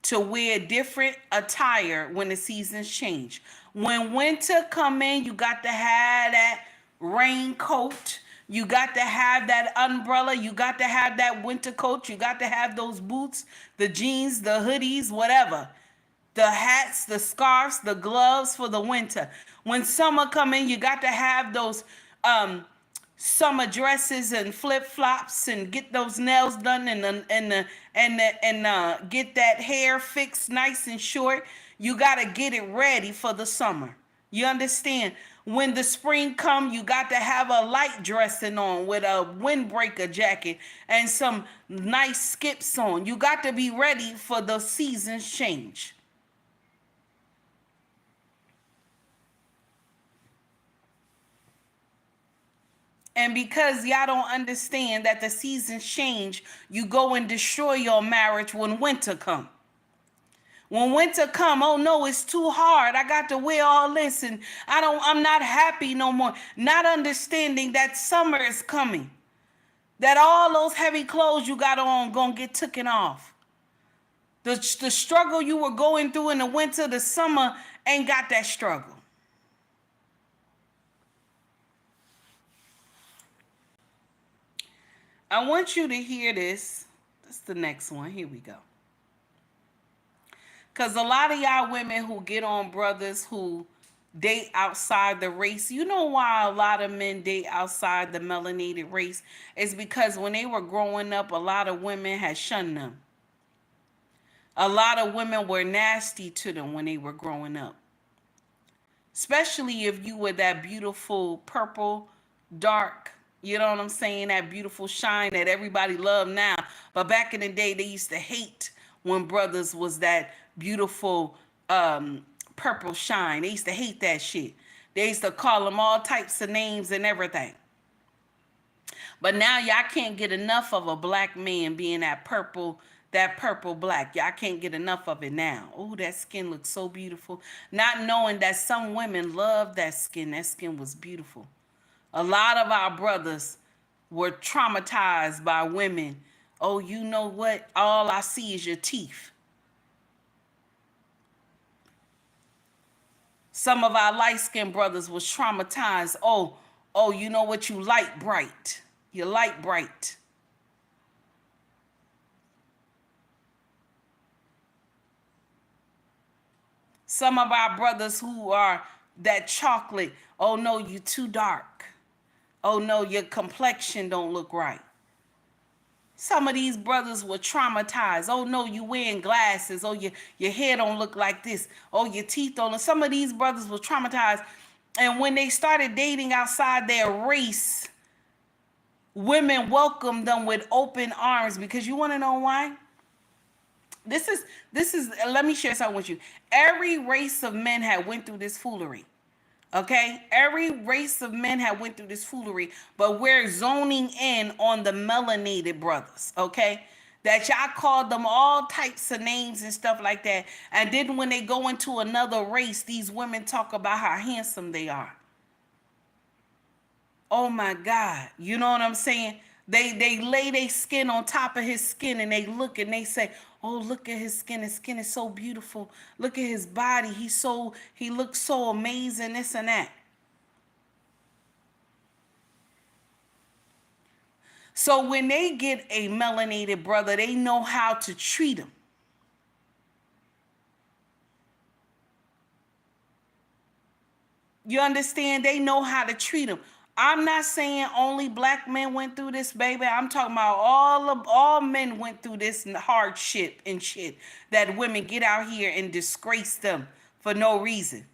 to wear different attire when the seasons change. When winter come in, you got to have that raincoat. You got to have that umbrella. You got to have that winter coat. You got to have those boots, the jeans, the hoodies, whatever. The hats, the scarves, the gloves for the winter. When summer come in, you got to have those summer dresses and flip-flops and get those nails done and get that hair fixed nice and short. You got to get it ready for the summer. You understand? When the spring come, you got to have a light dressing on with a windbreaker jacket and some nice skips on. You got to be ready for the seasons change. And because y'all don't understand that the seasons change, you go and destroy your marriage when winter come. When winter come, oh no, it's too hard. I got to wear all this and I'm not happy no more. Not understanding that summer is coming. That all those heavy clothes you got on gonna get taken off. The struggle you were going through in the winter, the summer ain't got that struggle. I want you to hear this. That's the next one. Here we go. Because a lot of y'all women who get on brothers who date outside the race, you know why a lot of men date outside the melanated race? It's because when they were growing up, a lot of women had shunned them. A lot of women were nasty to them when they were growing up. Especially if you were that beautiful purple, dark, you know what I'm saying? That beautiful shine that everybody love now. But back in the day, they used to hate when brothers was that beautiful purple shine. They used to hate that shit. They used to call them all types of names and everything. But now y'all can't get enough of a black man being that purple black. Y'all can't get enough of it now. Oh, that skin looks so beautiful. Not knowing that some women love that skin. That skin was beautiful. A lot of our brothers were traumatized by women. Oh, you know what? All I see is your teeth. Some of our light-skinned brothers was traumatized. Oh, you know what? You light bright. You light bright. Some of our brothers who are that chocolate. Oh no, you too dark. Oh no, your complexion don't look right. Some of these brothers were traumatized. Oh no, you wearing glasses. Oh, your hair don't look like this. Oh, your teeth don't. Some of these brothers were traumatized. And when they started dating outside their race, women welcomed them with open arms. Because you want to know why? This is, let me share something with you. Every race of men had went through this foolery. Okay? Every race of men had went through this foolery, but we're zoning in on the melanated brothers, okay? That y'all called them all types of names and stuff like that. And then when they go into another race, these women talk about how handsome they are. Oh my God. You know what I'm saying? They lay their skin on top of his skin and they look and they say, oh, look at his skin. His skin is so beautiful. Look at his body. He looks so amazing, this and that. So when they get a melanated brother, they know how to treat him. You understand? They know how to treat him. I'm not saying only black men went through this, baby. I'm talking about all men went through this hardship and shit that women get out here and disgrace them for no reason.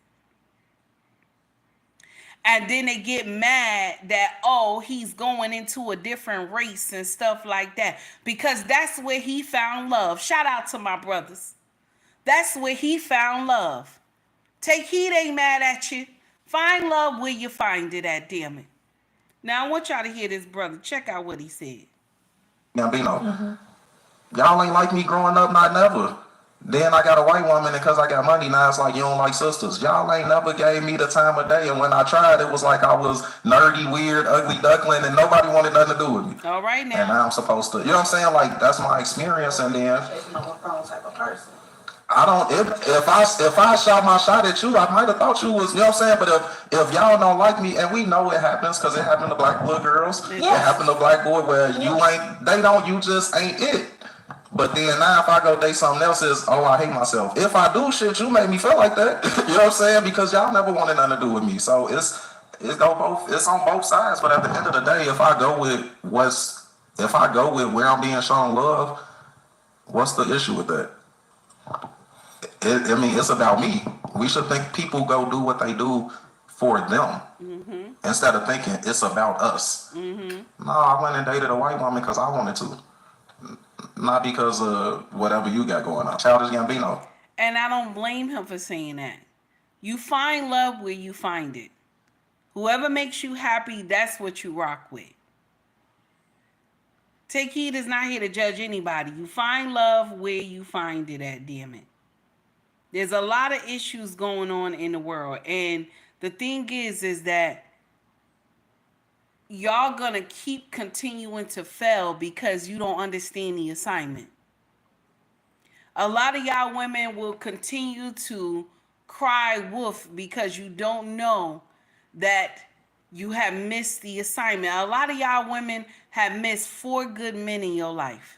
And then they get mad that, oh, he's going into a different race and stuff like that. Because that's where he found love. Shout out to my brothers. That's where he found love. Take heed, ain't mad at you. Find love where you find it at, damn it. Now, I want y'all to hear this brother. Check out what he said. Gambino. Y'all ain't like me growing up, not never. Then I got a white woman, and because I got money, now it's like you don't like sisters. Y'all ain't never gave me the time of day, and when I tried, it was like I was nerdy, weird, ugly duckling, and nobody wanted nothing to do with me. All right now. And now I'm supposed to, you know what I'm saying? Like, that's my experience, and then I don't. If I shot my shot at you, I might have thought you was. You know what I'm saying? But if y'all don't like me, and we know it happens because it happened to black little girls, it happened to black boy where you ain't. They don't. You just ain't it. But then now if I go date something else, is I hate myself. If I do shit, you make me feel like that. You know what I'm saying? Because y'all never wanted nothing to do with me. So it's on both sides. But at the end of the day, if I go with where I'm being shown love, what's the issue with that? It's about me. We should think people go do what they do for them instead of thinking it's about us. No, I went and dated a white woman because I wanted to, not because of whatever you got going on. Childish Gambino. And I don't blame him for saying that. You find love where you find it. Whoever makes you happy, that's what you rock with. Take Heed is not here to judge anybody. You find love where you find it at, damn it. There's a lot of issues going on in the world. And the thing is that y'all gonna keep continuing to fail because you don't understand the assignment. A lot of y'all women will continue to cry wolf because you don't know that you have missed the assignment. A lot of y'all women have missed 4 good men in your life.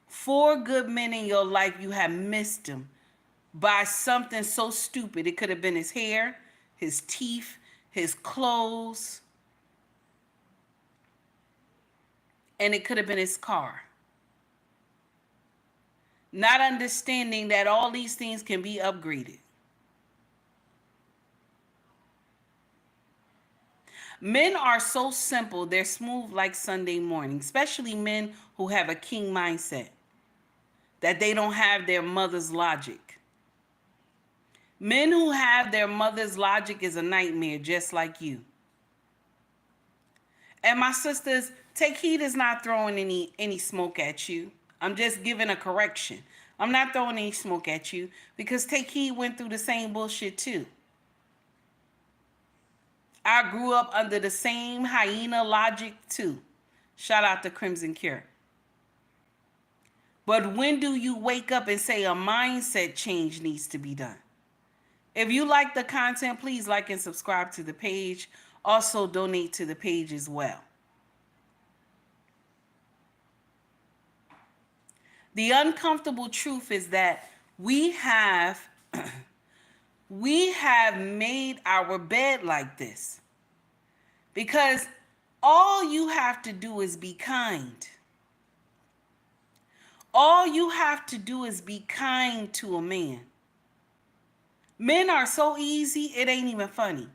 4 good men in your life, you have missed them by something so stupid. It could have been his hair, his teeth, his clothes, and it could have been his car. not understanding that all these things can be upgraded. Men are so simple, they're smooth like Sunday morning, especially men who have a king mindset, that they don't have their mother's logic. Men who have their mother's logic is a nightmare, just like you. And my sisters, take heed is not throwing any smoke at you. I'm just giving a correction. I'm not throwing any smoke at you because Take Heed went through the same bullshit too. I grew up under the same hyena logic too. Shout out to Crimson Cure. But when do you wake up and say a mindset change needs to be done? If you like the content, please like and subscribe to the page. Also donate to the page as well. The uncomfortable truth is that we have made our bed like this because all you have to do is be kind. All you have to do is be kind to a man. Men are so easy, it ain't even funny.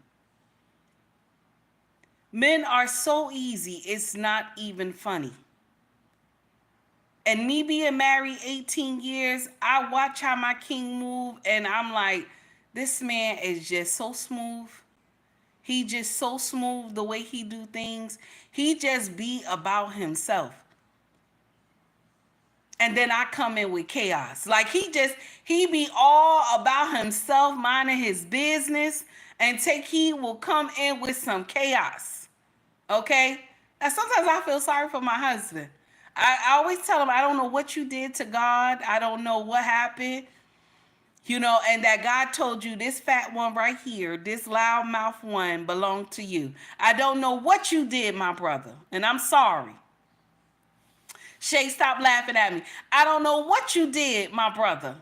Men are so easy, it's not even funny. And me being married 18 years, I watch how my king move and I'm like, this man is just so smooth. He just so smooth the way he do things. He just be about himself. And then I come in with chaos. Like he be all about himself, minding his business, and Take Heed will come in with some chaos. Okay? Now sometimes I feel sorry for my husband. I always tell him, I don't know what you did to God. I don't know what happened. You know, and that God told you this fat one right here, this loudmouth one belonged to you. I don't know what you did, my brother. And I'm sorry. Shay, stop laughing at me. I don't know what you did, my brother.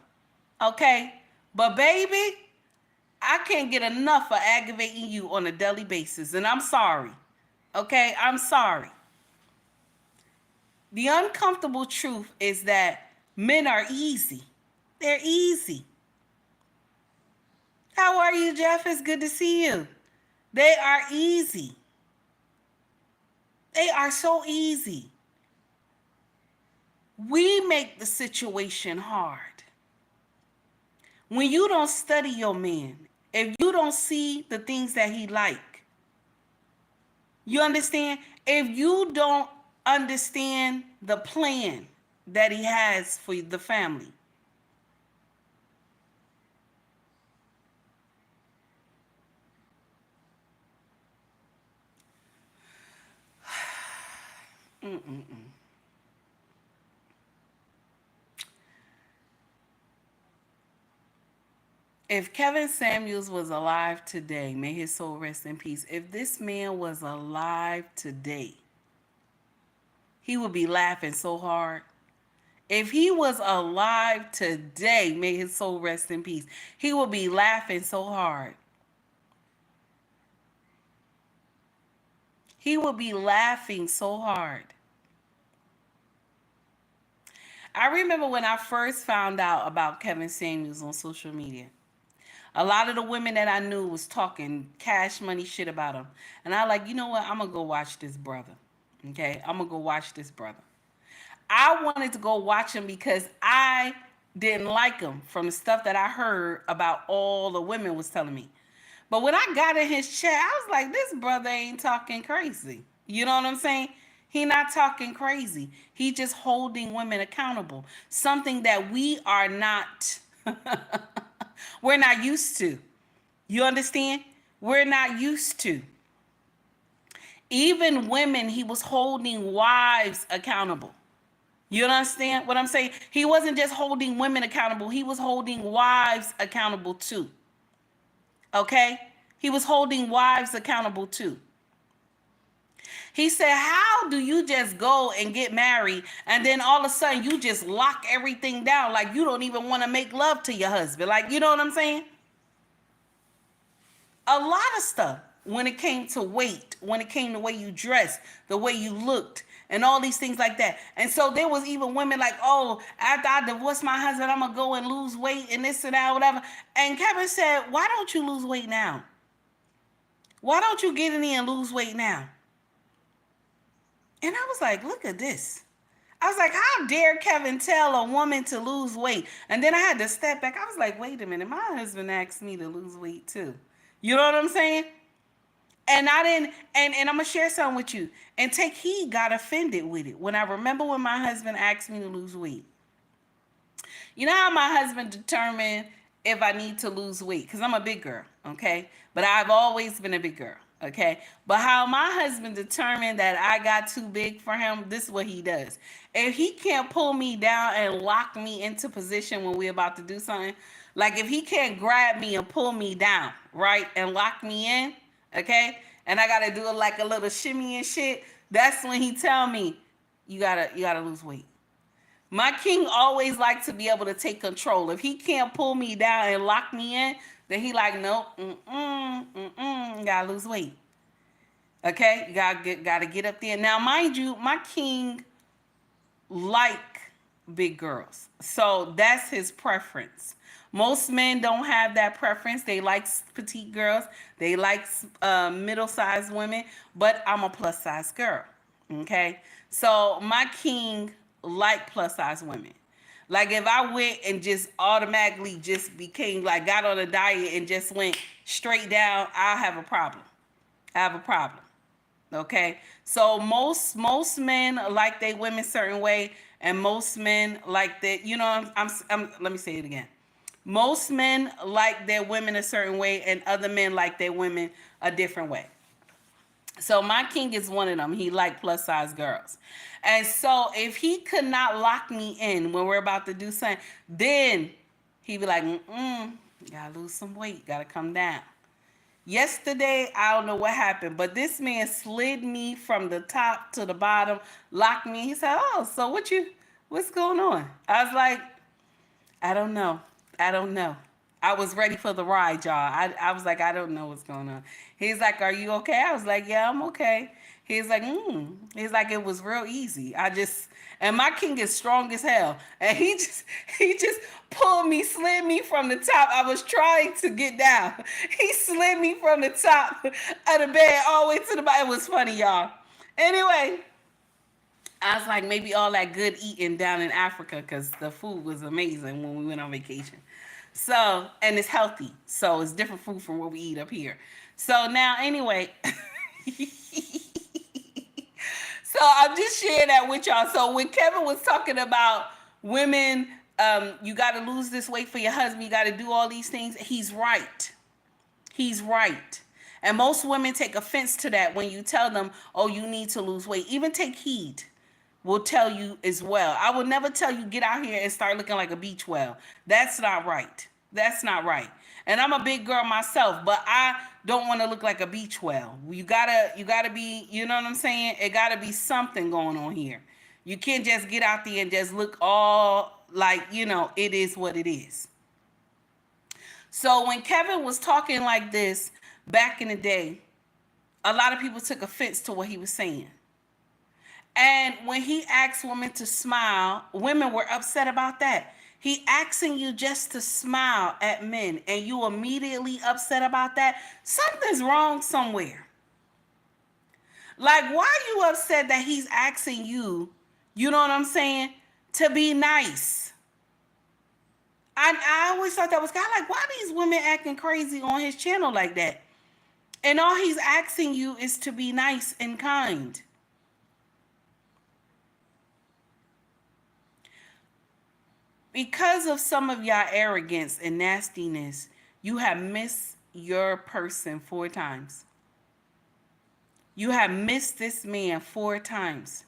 Okay? But baby, I can't get enough of aggravating you on a daily basis. And I'm sorry. Okay? I'm sorry. The uncomfortable truth is that men are easy. They're easy. How are you, Jeff? It's good to see you. They are easy. They are so easy. We make the situation hard. When you don't study your man, if you don't see the things that he like, you understand? If you don't understand the plan that he has for the family, If Kevin Samuels was alive today, may his soul rest in peace. If this man was alive today, he would be laughing so hard. If he was alive today, may his soul rest in peace, he would be laughing so hard. He would be laughing so hard. I remember when I first found out about Kevin Samuels on social media. A lot of the women that I knew was talking cash money shit about him. And I like, you know what? I'm going to go watch this brother. Okay? I'm going to go watch this brother. I wanted to go watch him because I didn't like him from the stuff that I heard about all the women was telling me. But when I got in his chat, I was like, this brother ain't talking crazy. You know what I'm saying? He not talking crazy. He just holding women accountable. Something that we are not... We're not used to. You understand? We're not used to. Even women, he was holding wives accountable. You understand what I'm saying? He wasn't just holding women accountable. He was holding wives accountable too. Okay? He was holding wives accountable too. He said, how do you just go and get married and then all of a sudden you just lock everything down like you don't even want to make love to your husband? Like, you know what I'm saying? A lot of stuff. when it came to weight, when it came to the way you dressed, the way you looked, and all these things like that. And so there was even women like, oh, after I divorce my husband, I'm gonna go and lose weight and this and that, whatever. And Kevin said, why don't you lose weight now? Why don't you get in there and lose weight now? And I was like, look at this. I was like, how dare Kevin tell a woman to lose weight? And then I had to step back. I was like, wait a minute. My husband asked me to lose weight too. You know what I'm saying? And I didn't, and I'm going to share something with you. And Take Heed got offended with it. When I remember when my husband asked me to lose weight. You know how my husband determined if I need to lose weight? Because I'm a big girl, okay? But I've always been a big girl, okay? But how my husband determined that I got too big for him, this is what he does. If he can't pull me down and lock me into position when we're about to do something, like if he can't grab me and pull me down, right, and lock me in, okay, and I got to do it like a little shimmy and shit, that's when he tell me, you gotta lose weight. My king always likes to be able to take control. If he can't pull me down and lock me in, then he like, nope, you gotta lose weight. Okay, you gotta get up there. Now, mind you, my king like big girls, so that's his preference. Most men don't have that preference. They like petite girls. They like middle-sized women, but I'm a plus-size girl. Okay, so my king like plus-size women. Like if I went and just automatically just became like got on a diet and just went straight down, I'll have a problem. I have a problem. Okay, so most men like they women certain way, and most men like that. You know, I'm let me say it again. Most men like their women a certain way, and other men like their women a different way. So my king is one of them. He like plus size girls. And so if he could not lock me in when we're about to do something, then he'd be like, you gotta lose some weight, gotta come down. Yesterday, I don't know what happened, but this man slid me from the top to the bottom, locked me. He said, oh, so what's going on? I was like, I don't know. I was ready for the ride, y'all. I was like, I don't know what's going on. He's like, are you okay? I was like, yeah, I'm okay. He's like, He's like, it was real easy. And my king is strong as hell. And he just pulled me, slid me from the top. I was trying to get down. He slid me from the top of the bed all the way to the bottom. It was funny, y'all. Anyway, I was like, maybe all that good eating down in Africa, because the food was amazing when we went on vacation. So, and it's healthy. So it's different food from what we eat up here. So now, anyway, so I'm just sharing that with y'all. So when Kevin was talking about women, you got to lose this weight for your husband, you got to do all these things, he's right. He's right. And most women take offense to that when you tell them, oh, you need to lose weight. Even Take Heed will tell you as well. I will never tell you get out here and start looking like a beach whale. That's not right. That's not right. And I'm a big girl myself, but I don't want to look like a beach whale. You gotta be, you know what I'm saying? It gotta be something going on here. You can't just get out there and just look all like, it is what it is. So when Kevin was talking like this back in the day, a lot of people took offense to what he was saying. And when he asked women to smile, women were upset about that. He asking you just to smile at men, and you immediately upset about that. Something's wrong somewhere. Like, why are you upset that he's asking you, you know what I'm saying, to be nice? I always thought that was kind of like, why are these women acting crazy on his channel like that? And all he's asking you is to be nice and kind. Because of some of y'all arrogance and nastiness, you have missed your person 4 times. You have missed this man 4 times.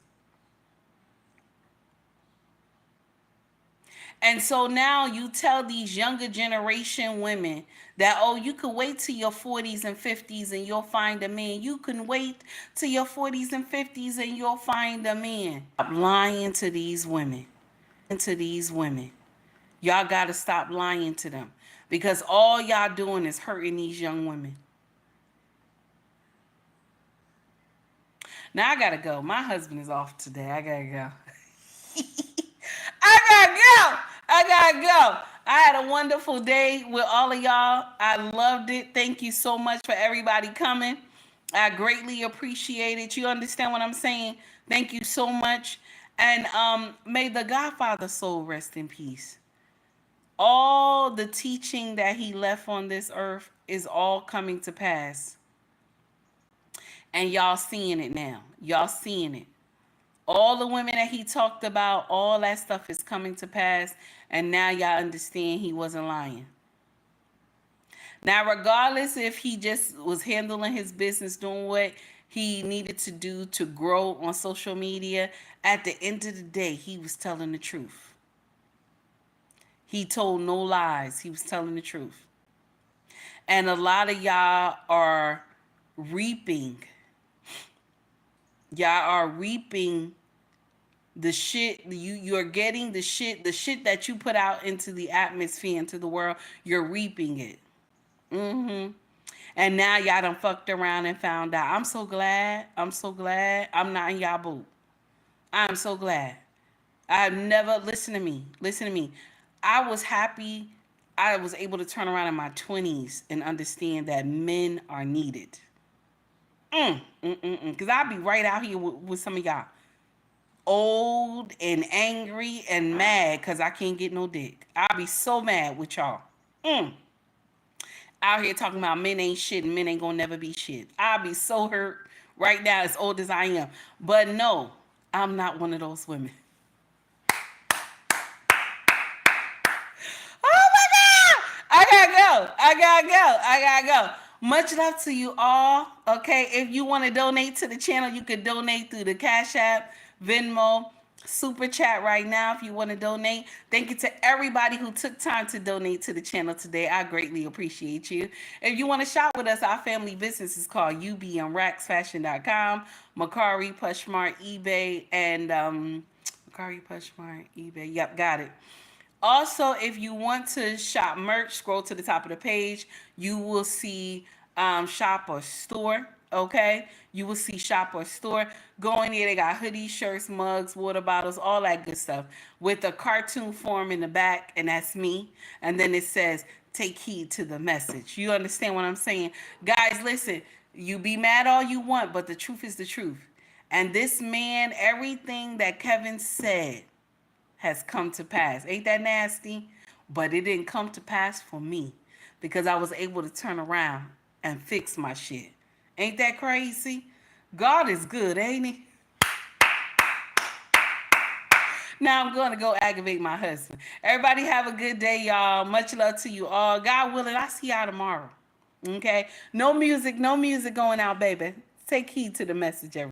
And so now you tell these younger generation women that, oh, you could wait till your 40s and 50s and you'll find a man. You can wait till your 40s and 50s and you'll find a man. Stop lying to these women. Y'all got to stop lying to them, because all y'all doing is hurting these young women. Now I gotta go. My husband is off today. I gotta go. I gotta go. I gotta go. I had a wonderful day with all of y'all. I loved it. Thank you so much for everybody coming. I greatly appreciate it. You understand what I'm saying? Thank you so much. And may the Godfather soul rest in peace. All the teaching that he left on this earth is all coming to pass. And y'all seeing it now. Y'all seeing it. All the women that he talked about, all that stuff is coming to pass. And now y'all understand he wasn't lying. Now, regardless if he just was handling his business, doing what he needed to do to grow on social media, at the end of the day, he was telling the truth. He told no lies. He was telling the truth. And a lot of y'all are reaping. Y'all are reaping the shit. You're getting the shit that you put out into the atmosphere, into the world. You're reaping it. And now y'all done fucked around and found out. I'm so glad. I'm so glad I'm not in y'all boot. I'm so glad. I've never, listen to me. I was happy I was able to turn around in my 20s and understand that men are needed. Because I'll be right out here with some of y'all. Old and angry and mad because I can't get no dick. I'll be so mad with y'all. Out here talking about men ain't shit and men ain't gonna never be shit. I'll be so hurt right now as old as I am. But no, I'm not one of those women. Oh my God! I gotta go. Much love to you all. Okay, if you want to donate to the channel, you can donate through the Cash App, Venmo, Super Chat right now if you want to donate. Thank you to everybody who took time to donate to the channel today. I greatly appreciate you. If you want to shop with us, our family business is called ubmracksfashion.com, Mercari, POSHMARK, eBay, and Mercari, POSHMARK, eBay. Yep, got it. Also, if you want to shop merch, scroll to the top of the page. You will see shop or store. Okay, you will see shop or store. Go in there. They got hoodies, shirts, mugs, water bottles, all that good stuff with a cartoon form in the back, and that's me. And then it says, "Take heed to the message." You understand what I'm saying, guys? Listen, you be mad all you want, but the truth is the truth. And this man, everything that Kevin said has come to pass. Ain't that nasty? But it didn't come to pass for me because I was able to turn around and fix my shit. Ain't that crazy? God is good, ain't he? Now I'm going to go aggravate my husband. Everybody have a good day, y'all. Much love to you all. God willing, I'll see y'all tomorrow. Okay? No music going out, baby. Take heed to the message, everybody.